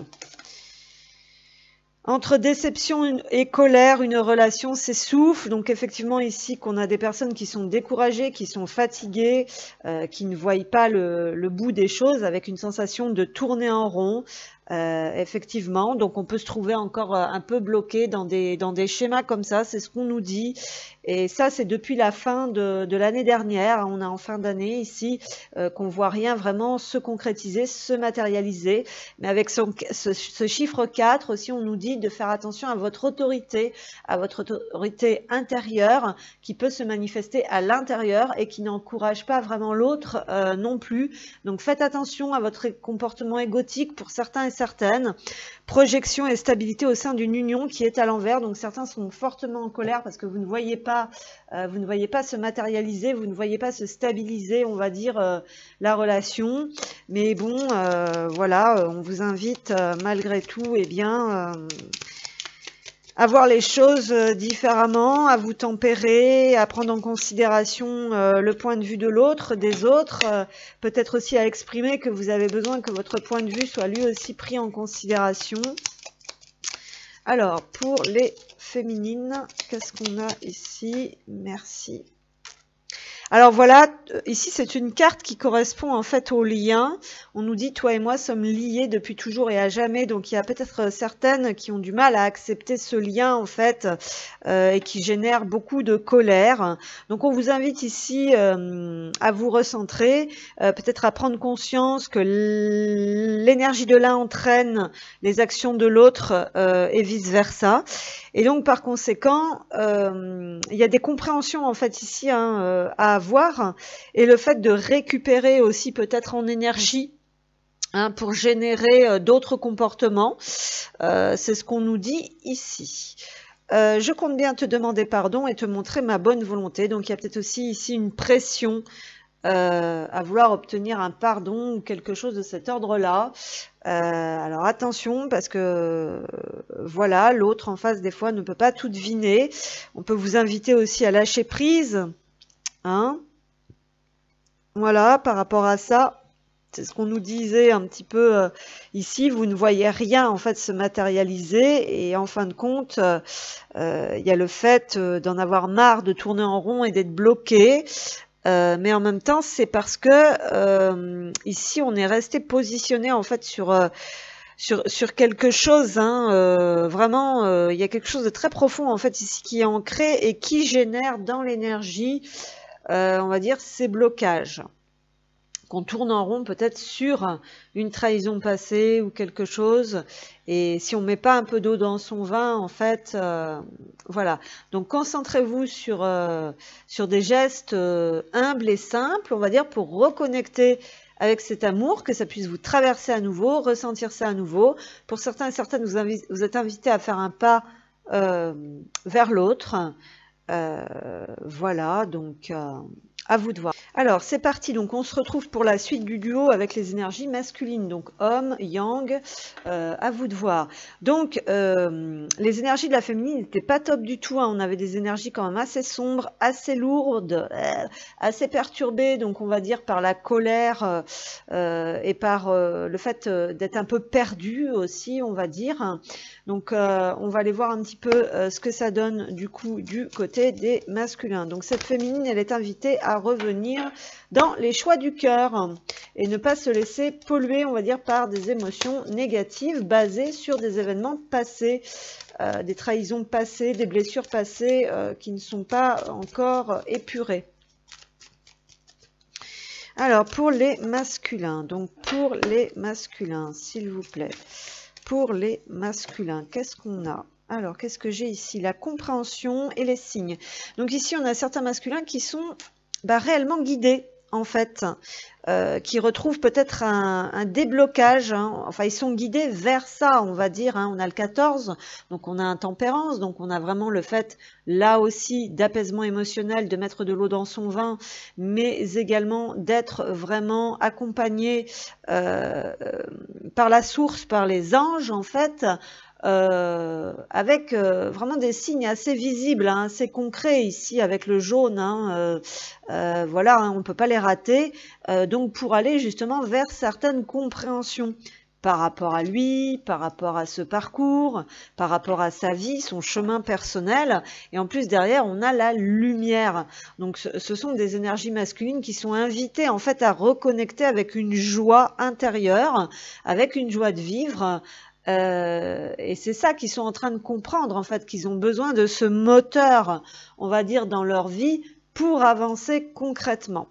Entre déception et colère, une relation s'essouffle. Donc effectivement ici qu'on a des personnes qui sont découragées, qui sont fatiguées, qui ne voient pas le bout des choses, avec une sensation de tourner en rond. Effectivement, donc on peut se trouver encore un peu bloqué dans des schémas comme ça, c'est ce qu'on nous dit. Et ça, c'est depuis la fin de l'année dernière, on est en fin d'année ici, qu'on voit rien vraiment se concrétiser, se matérialiser. Mais avec ce chiffre 4 aussi, on nous dit de faire attention à votre autorité intérieure, qui peut se manifester à l'intérieur et qui n'encourage pas vraiment l'autre non plus. Donc faites attention à votre comportement égotique pour certains et certaines. Projection et stabilité au sein d'une union qui est à l'envers. Donc certains sont fortement en colère parce que vous ne voyez pas se matérialiser, vous ne voyez pas se stabiliser, on va dire, la relation. Mais bon, voilà, on vous invite malgré tout, eh bien, à voir les choses différemment, à vous tempérer, à prendre en considération le point de vue de l'autre, des autres, peut-être aussi à exprimer que vous avez besoin que votre point de vue soit lui aussi pris en considération. Alors, pour les féminines, qu'est-ce qu'on a ici? Merci. Alors voilà, ici c'est une carte qui correspond en fait au lien. On nous dit, toi et moi sommes liés depuis toujours et à jamais. Donc il y a peut-être certaines qui ont du mal à accepter ce lien en fait et qui génèrent beaucoup de colère. Donc on vous invite ici à vous recentrer, peut-être à prendre conscience que l'énergie de l'un entraîne les actions de l'autre et vice-versa. Et donc, par conséquent, il y a des compréhensions, en fait, ici hein, à avoir. Et le fait de récupérer aussi peut-être en énergie hein, pour générer d'autres comportements, c'est ce qu'on nous dit ici. Je compte bien te demander pardon et te montrer ma bonne volonté. Donc, il y a peut-être aussi ici une pression à vouloir obtenir un pardon ou quelque chose de cet ordre-là. Alors attention parce que voilà, l'autre en face des fois ne peut pas tout deviner. On peut vous inviter aussi à lâcher prise. Hein, voilà, par rapport à ça, c'est ce qu'on nous disait un petit peu ici. Vous ne voyez rien en fait se matérialiser et en fin de compte, il y a le fait d'en avoir marre de tourner en rond et d'être bloqué. Mais en même temps, c'est parce que ici, on est resté positionné en fait sur quelque chose. Hein, vraiment, il y a quelque chose de très profond en fait ici qui est ancré et qui génère dans l'énergie, on va dire, ces blocages. qu'on tourne en rond peut-être sur une trahison passée ou quelque chose. Et si on met pas un peu d'eau dans son vin, en fait, voilà. Donc concentrez-vous sur des gestes humbles et simples, on va dire, pour reconnecter avec cet amour, que ça puisse vous traverser à nouveau, ressentir ça à nouveau. Pour certains et certaines, vous êtes invités à faire un pas vers l'autre. Voilà, donc à vous de voir. Alors, c'est parti. Donc, on se retrouve pour la suite du duo avec les énergies masculines. Donc, homme, yang, à vous de voir. Donc, les énergies de la féminine n'étaient pas top du tout. Hein. On avait des énergies quand même assez sombres, assez lourdes, assez perturbées. Donc, on va dire par la colère et par le fait d'être un peu perdu aussi, on va dire. Donc, on va aller voir un petit peu ce que ça donne du coup du côté des masculins. Donc, cette féminine, elle est invitée à revenir dans les choix du cœur et ne pas se laisser polluer, on va dire, par des émotions négatives basées sur des événements passés, des trahisons passées, des blessures passées qui ne sont pas encore épurées. Alors, pour les masculins, donc pour les masculins, s'il vous plaît, pour les masculins, qu'est-ce qu'on a ? Alors, qu'est-ce que j'ai ici? La compréhension et les signes. Donc ici, on a certains masculins qui sont réellement guidés, en fait, qui retrouvent peut-être un déblocage, hein. Enfin, ils sont guidés vers ça, on va dire, hein. On a le 14, donc on a un tempérance, donc on a vraiment le fait, là aussi, d'apaisement émotionnel, de mettre de l'eau dans son vin, mais également d'être vraiment accompagné par la source, par les anges, en fait, avec vraiment des signes assez visibles, hein, assez concrets ici avec le jaune, hein, voilà, hein, on ne peut pas les rater, donc pour aller justement vers certaines compréhensions par rapport à lui, par rapport à ce parcours, par rapport à sa vie, son chemin personnel, et en plus derrière on a la lumière. Donc ce sont des énergies masculines qui sont invitées en fait à reconnecter avec une joie intérieure, avec une joie de vivre. Et c'est ça qu'ils sont en train de comprendre, en fait, qu'ils ont besoin de ce moteur, on va dire, dans leur vie pour avancer concrètement.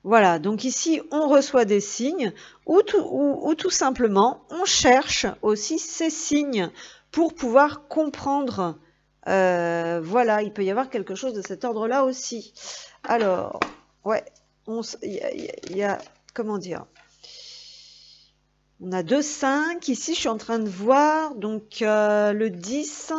Voilà, donc ici, on reçoit des signes ou tout simplement, on cherche aussi ces signes pour pouvoir comprendre. Voilà, il peut y avoir quelque chose de cet ordre-là aussi. Alors, ouais, il y a, comment dire ? On a 2, 5, ici je suis en train de voir, donc le 10,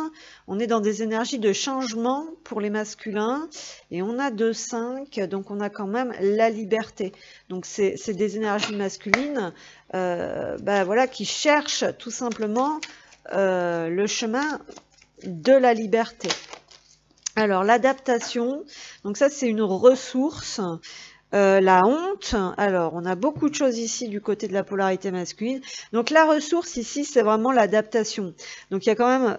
on est dans des énergies de changement pour les masculins, et on a 2, 5, donc on a quand même la liberté. Donc c'est des énergies masculines voilà, qui cherchent tout simplement le chemin de la liberté. Alors l'adaptation, donc ça c'est une ressource. La honte, alors on a beaucoup de choses ici du côté de la polarité masculine. Donc la ressource ici, c'est vraiment l'adaptation. Donc il y a quand même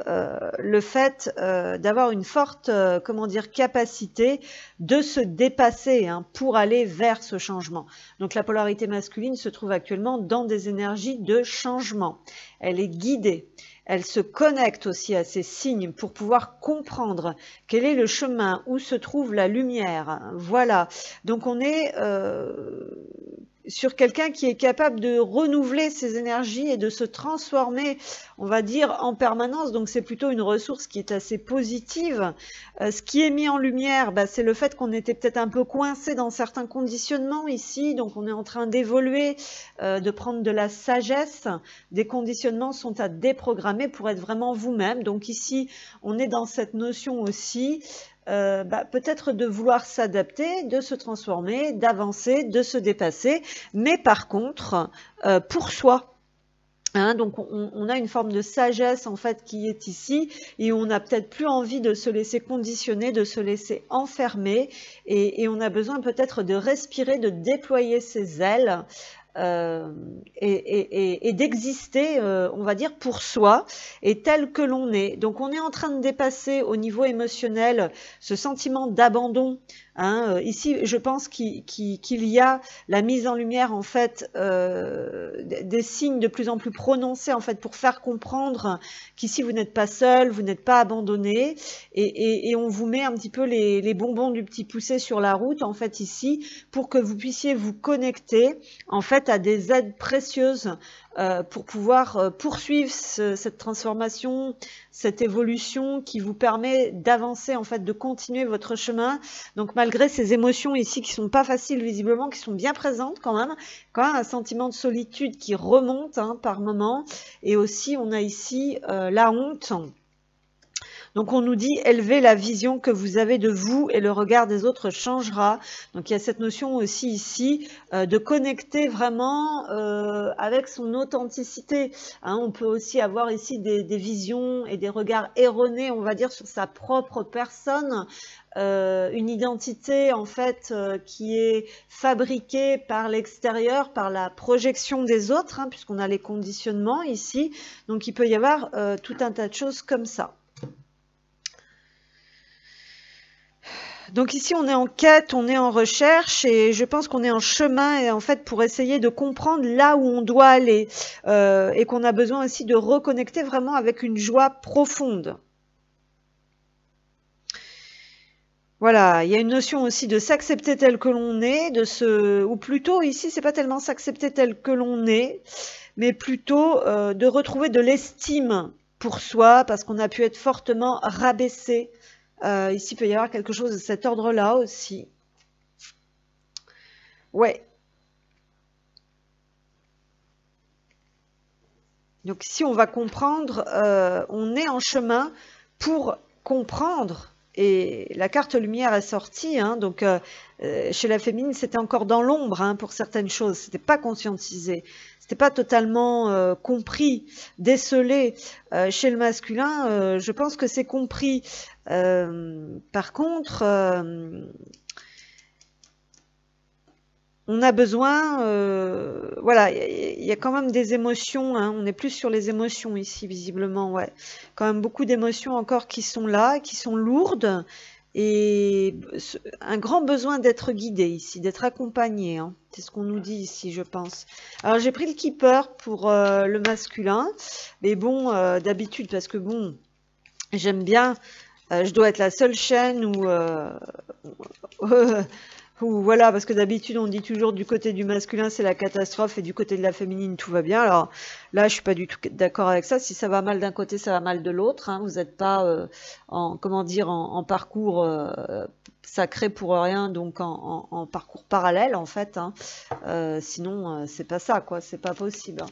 le fait d'avoir une forte, comment dire, capacité de se dépasser, hein, pour aller vers ce changement. Donc la polarité masculine se trouve actuellement dans des énergies de changement. Elle est guidée. Elle se connecte aussi à ces signes pour pouvoir comprendre quel est le chemin, où se trouve la lumière. Voilà. Donc on est sur quelqu'un qui est capable de renouveler ses énergies et de se transformer, on va dire, en permanence. Donc c'est plutôt une ressource qui est assez positive. Ce qui est mis en lumière, c'est le fait qu'on était peut-être un peu coincé dans certains conditionnements ici. Donc on est en train d'évoluer, de prendre de la sagesse. Des conditionnements sont à déprogrammer pour être vraiment vous-même. Donc ici, on est dans cette notion aussi peut-être de vouloir s'adapter, de se transformer, d'avancer, de se dépasser, mais par contre, pour soi. Hein, donc on a une forme de sagesse en fait qui est ici et on n'a peut-être plus envie de se laisser conditionner, de se laisser enfermer et on a besoin peut-être de respirer, de déployer ses ailes. Et d'exister, on va dire, pour soi et tel que l'on est. Donc on est en train de dépasser au niveau émotionnel ce sentiment d'abandon hein. Ici, je pense qu'il y a la mise en lumière en fait des signes de plus en plus prononcés en fait pour faire comprendre qu'ici vous n'êtes pas seul, vous n'êtes pas abandonné, et on vous met un petit peu les bonbons du petit poucet sur la route en fait ici pour que vous puissiez vous connecter en fait à des aides précieuses pour pouvoir poursuivre cette transformation, cette évolution qui vous permet d'avancer, en fait, de continuer votre chemin. Donc, malgré ces émotions ici qui sont pas faciles, visiblement, qui sont bien présentes quand même un sentiment de solitude qui remonte hein, par moment. Et aussi, on a ici la honte. Donc on nous dit élever la vision que vous avez de vous et le regard des autres changera. Donc il y a cette notion aussi ici de connecter vraiment avec son authenticité. Hein, on peut aussi avoir ici des visions et des regards erronés, on va dire, sur sa propre personne. Une identité en fait qui est fabriquée par l'extérieur, par la projection des autres, hein, puisqu'on a les conditionnements ici. Donc il peut y avoir tout un tas de choses comme ça. Donc ici, on est en quête, on est en recherche et je pense qu'on est en chemin et en fait pour essayer de comprendre là où on doit aller et qu'on a besoin aussi de reconnecter vraiment avec une joie profonde. Voilà, il y a une notion aussi de s'accepter tel que l'on est, ou plutôt ici, c'est pas tellement s'accepter tel que l'on est, mais plutôt de retrouver de l'estime pour soi parce qu'on a pu être fortement rabaissé. Ici, il peut y avoir quelque chose de cet ordre-là aussi. Ouais. Donc ici, on va comprendre, on est en chemin pour comprendre. Et la carte lumière est sortie, hein, donc chez la féminine, c'était encore dans l'ombre hein, pour certaines choses. C'était pas conscientisé, c'était pas totalement compris, décelé. Chez le masculin, je pense que c'est compris. Par contre, on a besoin, voilà, il y a quand même des émotions, hein, on est plus sur les émotions ici, visiblement, ouais. Quand même beaucoup d'émotions encore qui sont là, qui sont lourdes, et un grand besoin d'être guidé ici, d'être accompagné, hein. C'est ce qu'on nous dit ici, je pense. Alors, j'ai pris le keeper pour le masculin, mais bon, d'habitude, parce que bon, j'aime bien, je dois être la seule chaîne où... Ou voilà, parce que d'habitude on dit toujours du côté du masculin c'est la catastrophe et du côté de la féminine tout va bien. Alors là je suis pas du tout d'accord avec ça. Si ça va mal d'un côté, ça va mal de l'autre. Hein. Vous n'êtes pas en comment dire en parcours sacré pour rien, donc en parcours parallèle en fait. Hein. Sinon c'est pas ça quoi, c'est pas possible. Hein.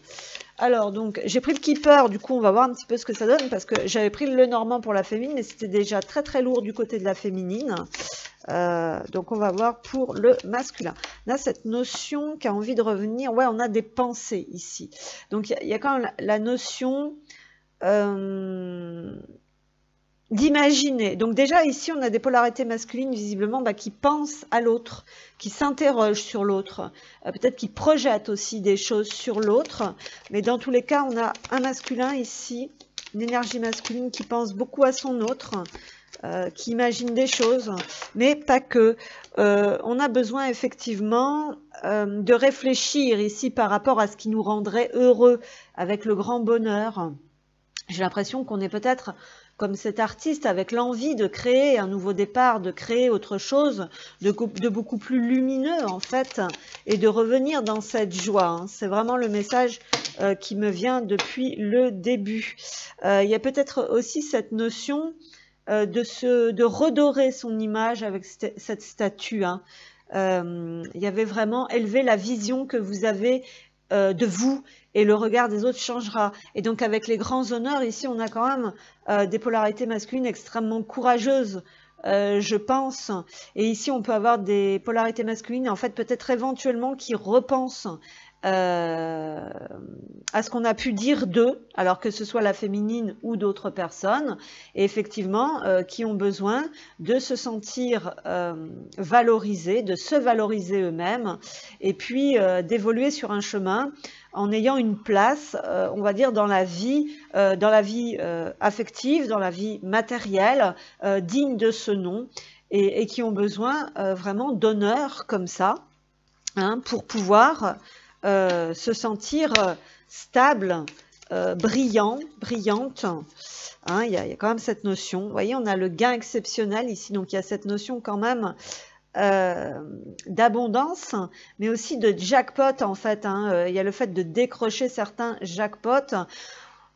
Alors donc j'ai pris le keeper, du coup on va voir un petit peu ce que ça donne parce que j'avais pris le Normand pour la féminine, mais c'était déjà très très lourd du côté de la féminine. Donc on va voir pour le masculin. On a cette notion qui a envie de revenir. Ouais, on a des pensées ici. Donc il y a quand même la notion d'imaginer. Donc déjà ici on a des polarités masculines visiblement qui pensent à l'autre, qui s'interrogent sur l'autre, peut-être qui projettent aussi des choses sur l'autre. Mais dans tous les cas on a un masculin ici, une énergie masculine qui pense beaucoup à son autre. Qui imagine des choses, mais pas que. On a besoin effectivement de réfléchir ici par rapport à ce qui nous rendrait heureux avec le grand bonheur. J'ai l'impression qu'on est peut-être comme cet artiste avec l'envie de créer un nouveau départ, de créer autre chose, de beaucoup plus lumineux en fait, et de revenir dans cette joie. Hein. C'est vraiment le message qui me vient depuis le début. Il y a peut-être aussi cette notion de redorer son image avec cette statue. Hein. Il y avait vraiment élevé la vision que vous avez de vous et le regard des autres changera. Et donc avec les grands honneurs, ici on a quand même des polarités masculines extrêmement courageuses, je pense. Et ici on peut avoir des polarités masculines en fait peut-être éventuellement qui repensent à ce qu'on a pu dire d'eux, alors que ce soit la féminine ou d'autres personnes, et effectivement qui ont besoin de se sentir valorisés, de se valoriser eux-mêmes, et puis d'évoluer sur un chemin en ayant une place, on va dire, dans la vie affective, dans la vie matérielle, digne de ce nom. et qui ont besoin vraiment d'honneur comme ça, hein, pour pouvoir se sentir stable, brillante. Hein, il y a quand même cette notion. Vous voyez, on a le gain exceptionnel ici, donc il y a cette notion quand même d'abondance, mais aussi de jackpot en fait. Hein. Il y a le fait de décrocher certains jackpots.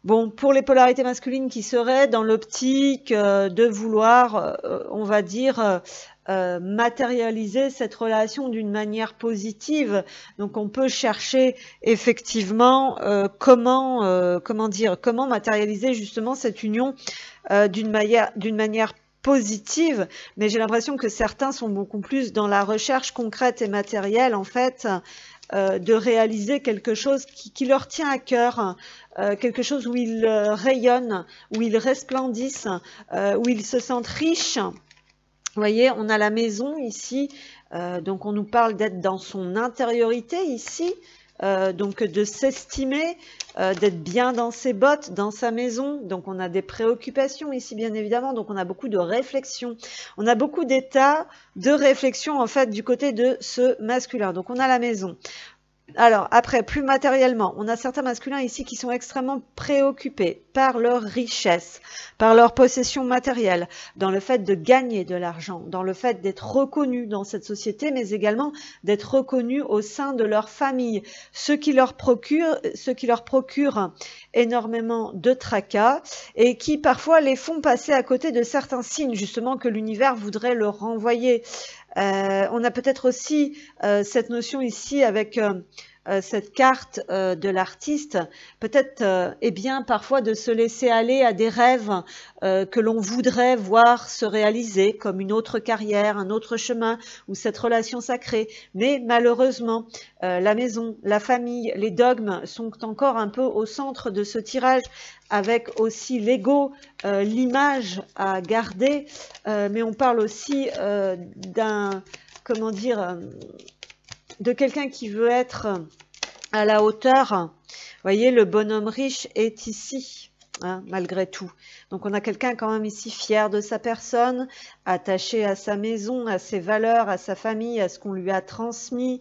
Bon, pour les polarités masculines qui seraient dans l'optique de vouloir, on va dire, matérialiser cette relation d'une manière positive. Donc on peut chercher effectivement comment matérialiser justement cette union d'une manière positive, mais j'ai l'impression que certains sont beaucoup plus dans la recherche concrète et matérielle en fait, de réaliser quelque chose qui leur tient à cœur, quelque chose où ils rayonnent, où ils resplendissent, où ils se sentent riches. Vous voyez, on a la maison ici, donc on nous parle d'être dans son intériorité ici, donc de s'estimer, d'être bien dans ses bottes, dans sa maison. Donc on a des préoccupations ici bien évidemment, donc on a beaucoup de réflexion. On a beaucoup d'états de réflexion en fait du côté de ce masculin. Donc on a la maison. Alors après, plus matériellement, on a certains masculins ici qui sont extrêmement préoccupés par leur richesse, par leur possession matérielle, dans le fait de gagner de l'argent, dans le fait d'être reconnus dans cette société, mais également d'être reconnus au sein de leur famille, ce qui leur procure énormément de tracas et qui parfois les font passer à côté de certains signes justement que l'univers voudrait leur renvoyer. On a peut-être aussi cette notion ici avec cette carte de l'artiste, peut-être bien parfois de se laisser aller à des rêves que l'on voudrait voir se réaliser, comme une autre carrière, un autre chemin ou cette relation sacrée. Mais malheureusement, la maison, la famille, les dogmes sont encore un peu au centre de ce tirage, avec aussi l'ego, l'image à garder, mais on parle aussi d'un, comment dire, de quelqu'un qui veut être à la hauteur. Vous voyez, le bonhomme riche est ici, hein, malgré tout. Donc on a quelqu'un quand même ici fier de sa personne, attaché à sa maison, à ses valeurs, à sa famille, à ce qu'on lui a transmis,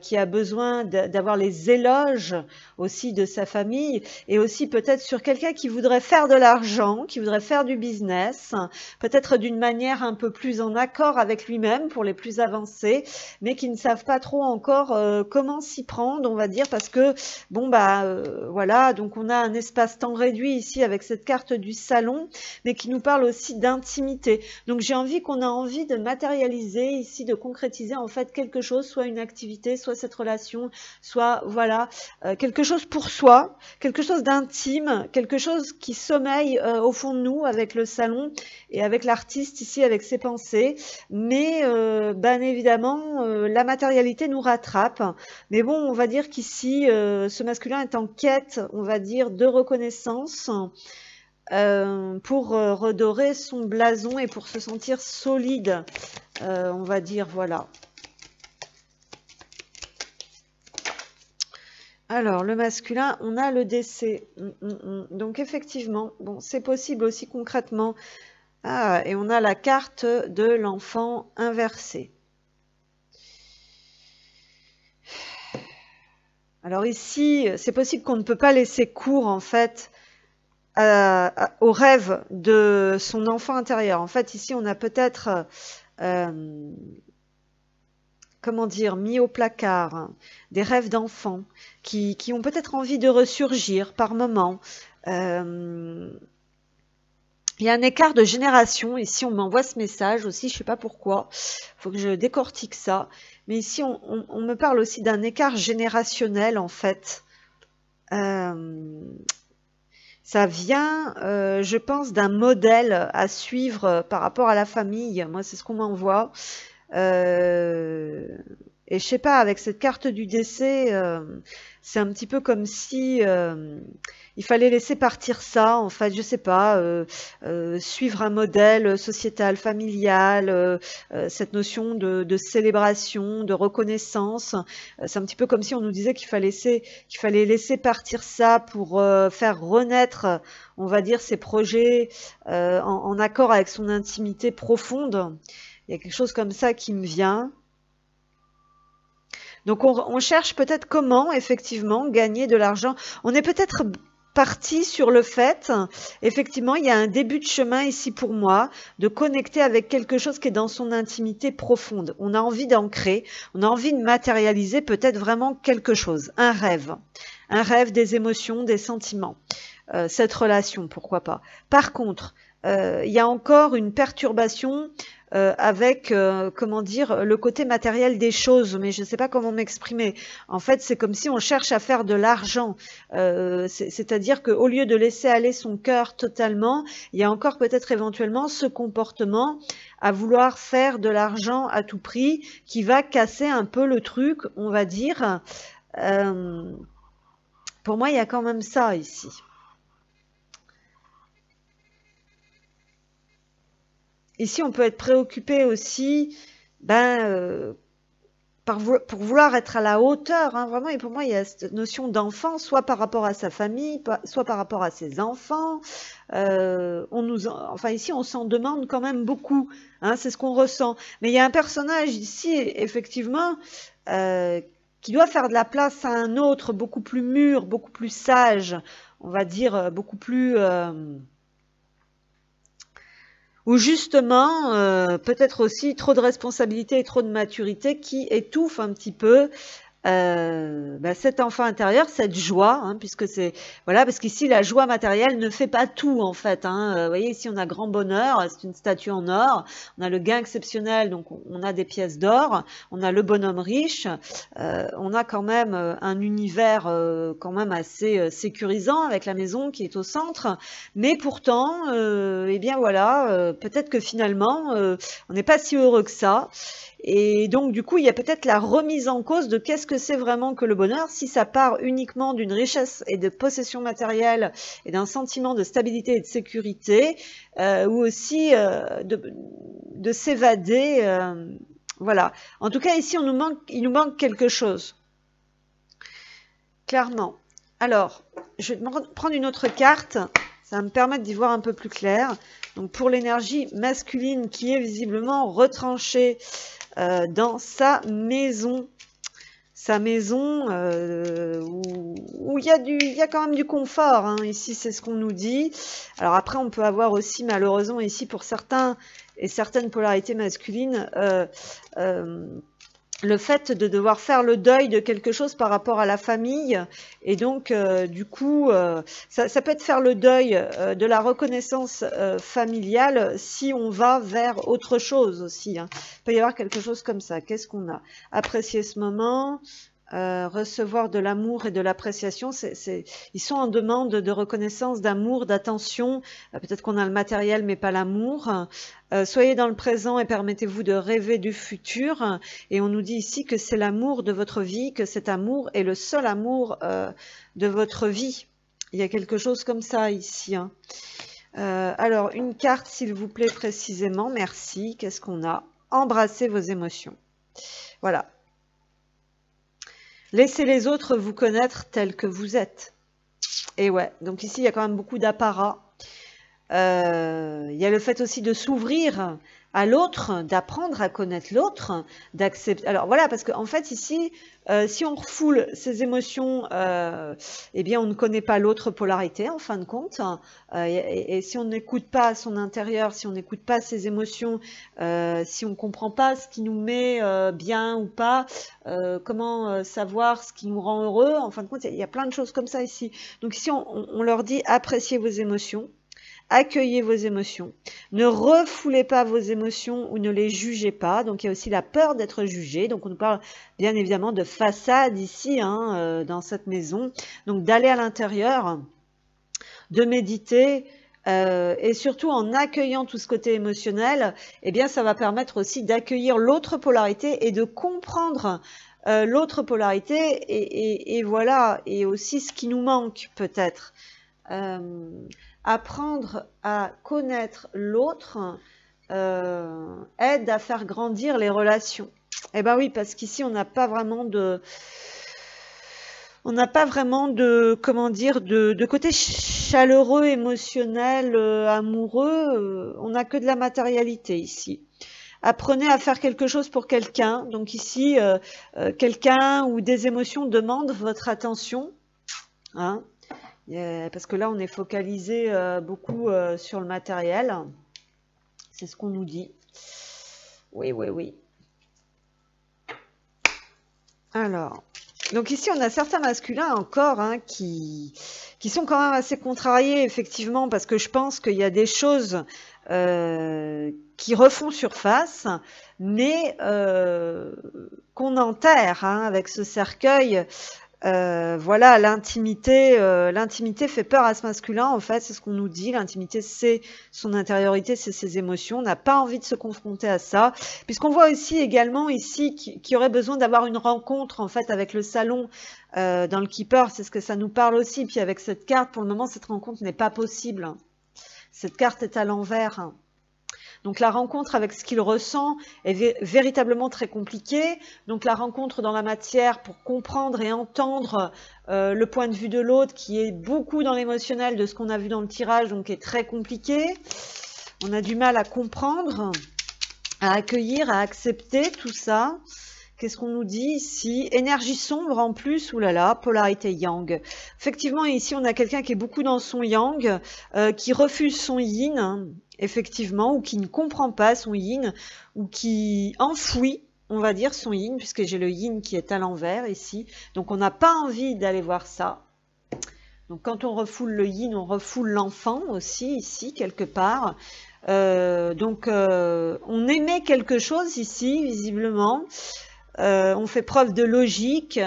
qui a besoin d'avoir les éloges aussi de sa famille, et aussi peut-être sur quelqu'un qui voudrait faire de l'argent, qui voudrait faire du business, peut-être d'une manière un peu plus en accord avec lui-même pour les plus avancés, mais qui ne savent pas trop encore comment s'y prendre, on va dire, parce que bon voilà, donc on a un espace-temps réduit ici avec cette carte du salon, mais qui nous parle aussi d'intimité. Donc j'ai envie qu'on a envie de matérialiser ici, de concrétiser en fait quelque chose, soit une activité, soit cette relation, soit voilà, quelque chose pour soi, quelque chose d'intime, quelque chose qui sommeille au fond de nous avec le salon et avec l'artiste ici, avec ses pensées. Mais bien évidemment, la matérialité nous rattrape. Mais bon, on va dire qu'ici, ce masculin est en quête, on va dire, de reconnaissance, pour redorer son blason et pour se sentir solide, on va dire, voilà. Alors, le masculin, on a le décès. Donc, effectivement, bon, c'est possible aussi concrètement. Ah, et on a la carte de l'enfant inversé. Alors ici, c'est possible qu'on ne peut pas laisser cours, en fait, au rêve de son enfant intérieur. En fait, ici, on a peut-être, comment dire, mis au placard des rêves d'enfants qui ont peut-être envie de ressurgir par moments. Il y a un écart de génération. Ici, on m'envoie ce message aussi, je ne sais pas pourquoi. Il faut que je décortique ça. Mais ici, on me parle aussi d'un écart générationnel, en fait. Ça vient, je pense, d'un modèle à suivre par rapport à la famille. Moi, c'est ce qu'on m'envoie. Et je sais pas, avec cette carte du décès, c'est un petit peu comme si il fallait laisser partir ça, en fait, je sais pas, suivre un modèle sociétal, familial, cette notion de célébration, de reconnaissance. C'est un petit peu comme si on nous disait qu'il fallait laisser partir ça pour faire renaître, on va dire, ses projets en accord avec son intimité profonde. Il y a quelque chose comme ça qui me vient. Donc on cherche peut-être comment effectivement gagner de l'argent. On est peut-être parti sur le fait, effectivement, il y a un début de chemin ici pour moi, de connecter avec quelque chose qui est dans son intimité profonde. On a envie d'ancrer, on a envie de matérialiser peut-être vraiment quelque chose, un rêve, des émotions, des sentiments, cette relation, pourquoi pas. Par contre, il y a encore une perturbation avec, comment dire, le côté matériel des choses, mais je ne sais pas comment m'exprimer. En fait, c'est comme si on cherche à faire de l'argent, c'est-à-dire qu'au lieu de laisser aller son cœur totalement, il y a encore peut-être éventuellement ce comportement à vouloir faire de l'argent à tout prix qui va casser un peu le truc, on va dire. Pour moi, il y a quand même ça ici. Ici, on peut être préoccupé aussi pour vouloir être à la hauteur, hein, vraiment. Et pour moi, il y a cette notion d'enfant, soit par rapport à sa famille, soit par rapport à ses enfants. Enfin, ici, on s'en demande quand même beaucoup. Hein, c'est ce qu'on ressent. Mais il y a un personnage ici, effectivement, qui doit faire de la place à un autre, beaucoup plus mûr, beaucoup plus sage, on va dire, beaucoup plus... ou justement, peut-être aussi trop de responsabilité et trop de maturité qui étouffe un petit peu cet enfant intérieur, cette joie, hein, puisque c'est voilà, parce qu'ici la joie matérielle ne fait pas tout en fait. Hein. Vous voyez, ici on a grand bonheur, c'est une statue en or, on a le gain exceptionnel, donc on a des pièces d'or, on a le bonhomme riche, on a quand même un univers quand même assez sécurisant avec la maison qui est au centre, mais pourtant, eh bien voilà, peut-être que finalement on n'est pas si heureux que ça. Et donc, du coup, il y a peut-être la remise en cause de qu'est-ce que c'est vraiment que le bonheur, si ça part uniquement d'une richesse et de possession matérielle et d'un sentiment de stabilité et de sécurité, ou aussi de s'évader. Voilà. En tout cas, ici, il nous manque quelque chose. Clairement. Alors, je vais prendre une autre carte. Ça va me permettre d'y voir un peu plus clair. Donc, pour l'énergie masculine qui est visiblement retranchée dans sa maison où il y a quand même du confort, hein. Ici c'est ce qu'on nous dit. Alors après on peut avoir aussi malheureusement ici pour certains et certaines polarités masculines le fait de devoir faire le deuil de quelque chose par rapport à la famille, et donc du coup ça peut être faire le deuil de la reconnaissance familiale si on va vers autre chose aussi, hein. Il peut y avoir quelque chose comme ça. Qu'est-ce qu'on a? Apprécier ce moment, recevoir de l'amour et de l'appréciation, ils sont en demande de reconnaissance, d'amour, d'attention. Peut-être qu'on a le matériel mais pas l'amour. Soyez dans le présent et permettez-vous de rêver du futur. Et on nous dit ici que c'est l'amour de votre vie, que cet amour est le seul amour de votre vie. Il y a quelque chose comme ça ici, hein. Alors, une carte s'il vous plaît précisément, merci. Qu'est-ce qu'on a? Embrassez vos émotions. Voilà. Laissez les autres vous connaître tels que vous êtes. Et ouais, donc ici, il y a quand même beaucoup d'apparat. Il y a le fait aussi de s'ouvrir à l'autre, d'apprendre à connaître l'autre, d'accepter. Alors voilà, parce qu'en fait ici, si on refoule ses émotions, eh bien on ne connaît pas l'autre polarité en fin de compte. Et si on n'écoute pas son intérieur, si on n'écoute pas ses émotions, si on ne comprend pas ce qui nous met bien ou pas, comment savoir ce qui nous rend heureux, en fin de compte, il y a plein de choses comme ça ici. Donc ici, on leur dit appréciez vos émotions. Accueillez vos émotions. Ne refoulez pas vos émotions ou ne les jugez pas. Donc, il y a aussi la peur d'être jugé. Donc, on nous parle bien évidemment de façade ici, hein, dans cette maison. Donc, d'aller à l'intérieur, de méditer et surtout en accueillant tout ce côté émotionnel, eh bien, ça va permettre aussi d'accueillir l'autre polarité et de comprendre l'autre polarité et voilà, et aussi ce qui nous manque peut-être. Apprendre à connaître l'autre aide à faire grandir les relations. Eh ben oui, parce qu'ici on n'a pas vraiment de, comment dire, de côté chaleureux, émotionnel, amoureux. On n'a que de la matérialité ici. apprenez à faire quelque chose pour quelqu'un. Donc ici, quelqu'un ou des émotions demandent votre attention. Hein, parce que là, on est focalisé beaucoup sur le matériel. C'est ce qu'on nous dit. Oui, oui, oui. Alors, donc ici, on a certains masculins encore hein, qui sont quand même assez contrariés, effectivement, parce que je pense qu'il y a des choses qui refont surface, mais qu'on enterre hein, avec ce cercueil. Voilà, l'intimité fait peur à ce masculin, en fait, c'est ce qu'on nous dit. L'intimité, c'est son intériorité, c'est ses émotions. On n'a pas envie de se confronter à ça, puisqu'on voit aussi également ici qu'il y aurait besoin d'avoir une rencontre, en fait, avec le salon dans le Keeper, c'est ce que ça nous parle aussi. Puis avec cette carte, pour le moment, cette rencontre n'est pas possible. Cette carte est à l'envers. Donc la rencontre avec ce qu'il ressent est véritablement très compliquée. Donc la rencontre dans la matière pour comprendre et entendre le point de vue de l'autre qui est beaucoup dans l'émotionnel de ce qu'on a vu dans le tirage, donc est très compliqué. On a du mal à comprendre, à accueillir, à accepter tout ça. Qu'est-ce qu'on nous dit ici? Énergie sombre en plus, oulala, polarité yang. Effectivement, ici, on a quelqu'un qui est beaucoup dans son yang, qui refuse son yin, hein, effectivement, ou qui ne comprend pas son yin, ou qui enfouit, on va dire, son yin, puisque j'ai le yin qui est à l'envers ici. Donc, on n'a pas envie d'aller voir ça. Donc, quand on refoule le yin, on refoule l'enfant aussi, ici, quelque part. On émet quelque chose ici, visiblement. On fait preuve de logique,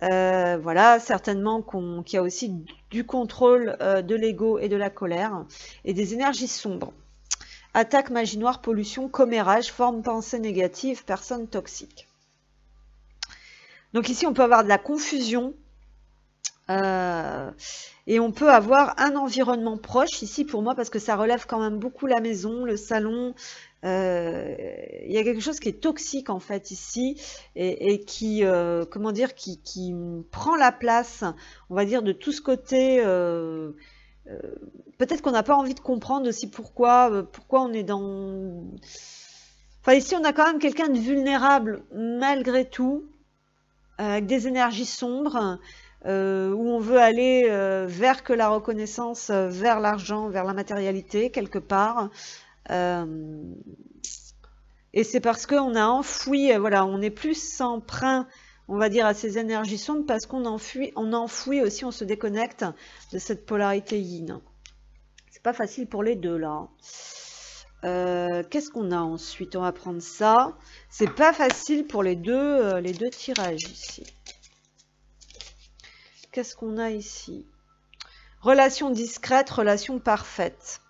voilà, certainement qu'il y a aussi du contrôle de l'ego et de la colère et des énergies sombres. Attaque, magie noire, pollution, commérage, forme, pensée négative, personne toxique. Donc ici, on peut avoir de la confusion et on peut avoir un environnement proche ici pour moi parce que ça relève quand même beaucoup la maison, le salon. Il y a quelque chose qui est toxique en fait ici et qui comment dire qui prend la place, on va dire, de tout ce côté peut-être qu'on n'a pas envie de comprendre aussi pourquoi on est dans, enfin ici on a quand même quelqu'un de vulnérable malgré tout, avec des énergies sombres, où on veut aller vers que la reconnaissance, vers l'argent, vers la matérialité quelque part. Et c'est parce qu'on a enfoui, voilà, on est plus emprunt, on va dire, à ces énergies sombres parce qu'on enfouit aussi, on se déconnecte de cette polarité yin. C'est pas facile pour les deux là. Qu'est-ce qu'on a ensuite? On va prendre ça. C'est pas facile pour les deux tirages ici. Qu'est-ce qu'on a ici? Relation discrète, relation parfaite.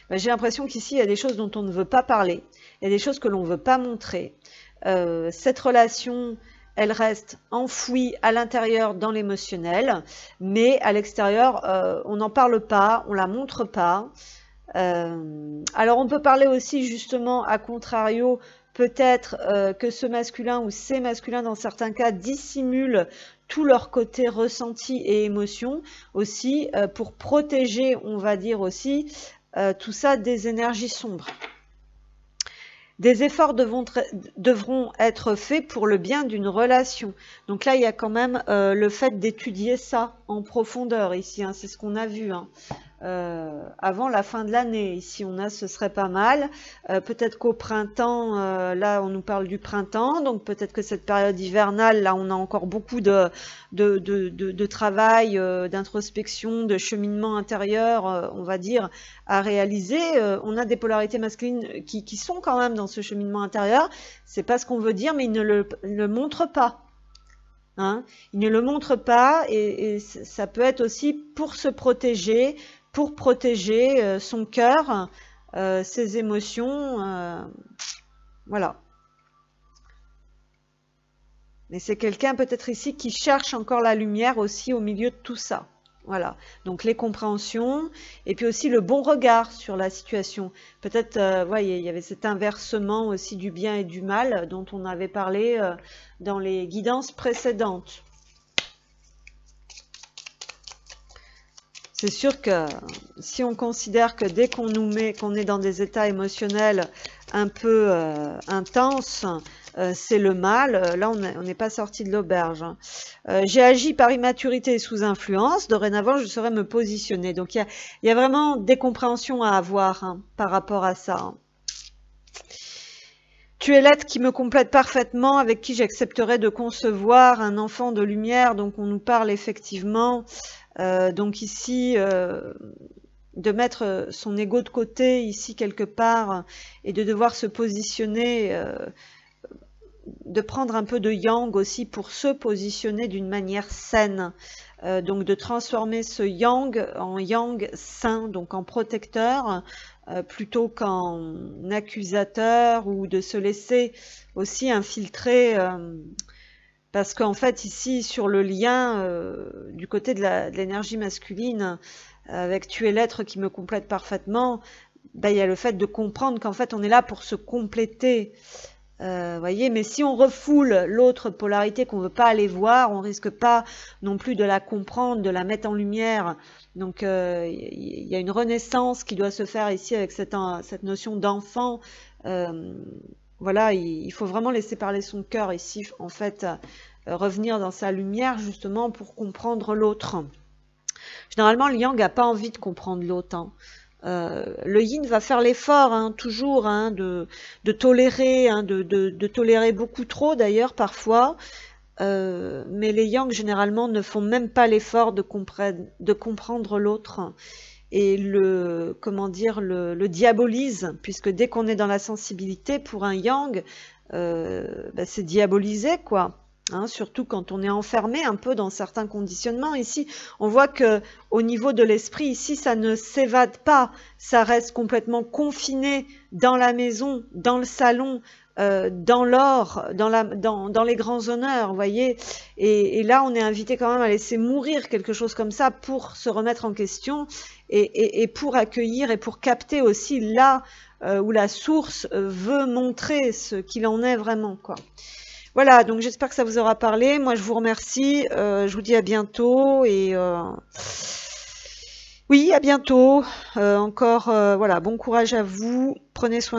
Ben, j'ai l'impression qu'ici, il y a des choses dont on ne veut pas parler. Il y a des choses que l'on ne veut pas montrer. Cette relation, elle reste enfouie à l'intérieur dans l'émotionnel, mais à l'extérieur, on n'en parle pas, on la montre pas. Alors, on peut parler aussi, justement, à contrario, peut-être que ce masculin ou ces masculins, dans certains cas, dissimulent tout leur côté ressenti et émotion aussi, pour protéger, on va dire aussi, tout ça des énergies sombres. Des efforts devront être faits pour le bien d'une relation. Donc là, il y a quand même le fait d'étudier ça en profondeur ici. Hein, c'est ce qu'on a vu hein, avant la fin de l'année. Ici, on a ce serait pas mal. Peut-être qu'au printemps, là, on nous parle du printemps. Donc peut-être que cette période hivernale, là, on a encore beaucoup de travail, d'introspection, de cheminement intérieur, on va dire, à réaliser. On a des polarités masculines qui sont quand même dans ce cheminement intérieur. C'est pas ce qu'on veut dire, mais ils ne le montrent pas. Hein, ils ne le montrent pas et ça peut être aussi pour se protéger, pour protéger son cœur, ses émotions, voilà. Mais c'est quelqu'un peut-être ici qui cherche encore la lumière aussi au milieu de tout ça. Voilà, donc les compréhensions et puis aussi le bon regard sur la situation. Peut-être, voyez, il y avait cet inversement aussi du bien et du mal dont on avait parlé dans les guidances précédentes. c'est sûr que si on considère que dès qu'on qu'on est dans des états émotionnels un peu intenses, c'est le mal. Là, on n'est pas sorti de l'auberge. J'ai agi par immaturité et sous influence. Dorénavant, je saurais me positionner. Donc, il y a vraiment des compréhensions à avoir par rapport à ça. Tu es l'être qui me complète parfaitement, avec qui j'accepterais de concevoir un enfant de lumière. Donc, on nous parle effectivement, donc ici, de mettre son ego de côté, ici, quelque part, et de devoir se positionner, de prendre un peu de yang aussi pour se positionner d'une manière saine. Donc, de transformer ce yang en yang sain, donc en protecteur, plutôt qu'en accusateur, ou de se laisser aussi infiltrer, parce qu'en fait ici sur le lien du côté de l'énergie masculine, avec tu es l'être qui me complète parfaitement, ben, il y a le fait de comprendre qu'en fait on est là pour se compléter. Voyez, mais si on refoule l'autre polarité qu'on veut pas aller voir, on risque pas non plus de la comprendre, de la mettre en lumière. Donc il y a une renaissance qui doit se faire ici avec cette notion d'enfant. Voilà, il faut vraiment laisser parler son cœur ici, en fait, revenir dans sa lumière justement pour comprendre l'autre. Généralement, le yang n'a pas envie de comprendre l'autre. Le yin va faire l'effort, toujours, de tolérer, de tolérer beaucoup trop d'ailleurs parfois, mais les yang généralement ne font même pas l'effort de comprendre l'autre, et le diabolisent, puisque dès qu'on est dans la sensibilité, pour un yang, c'est diabolisé, quoi. Surtout quand on est enfermé un peu dans certains conditionnements. Ici, on voit que au niveau de l'esprit, ici, ça ne s'évade pas, ça reste complètement confiné dans la maison, dans le salon, dans l'or, dans les grands honneurs, vous voyez. Et là, on est invité quand même à laisser mourir quelque chose comme ça pour se remettre en question, et pour accueillir et pour capter aussi là où la source veut montrer ce qu'il en est vraiment, quoi. Voilà, donc j'espère que ça vous aura parlé. Moi, je vous remercie. Je vous dis à bientôt. Et oui, à bientôt. Encore, voilà, bon courage à vous. Prenez soin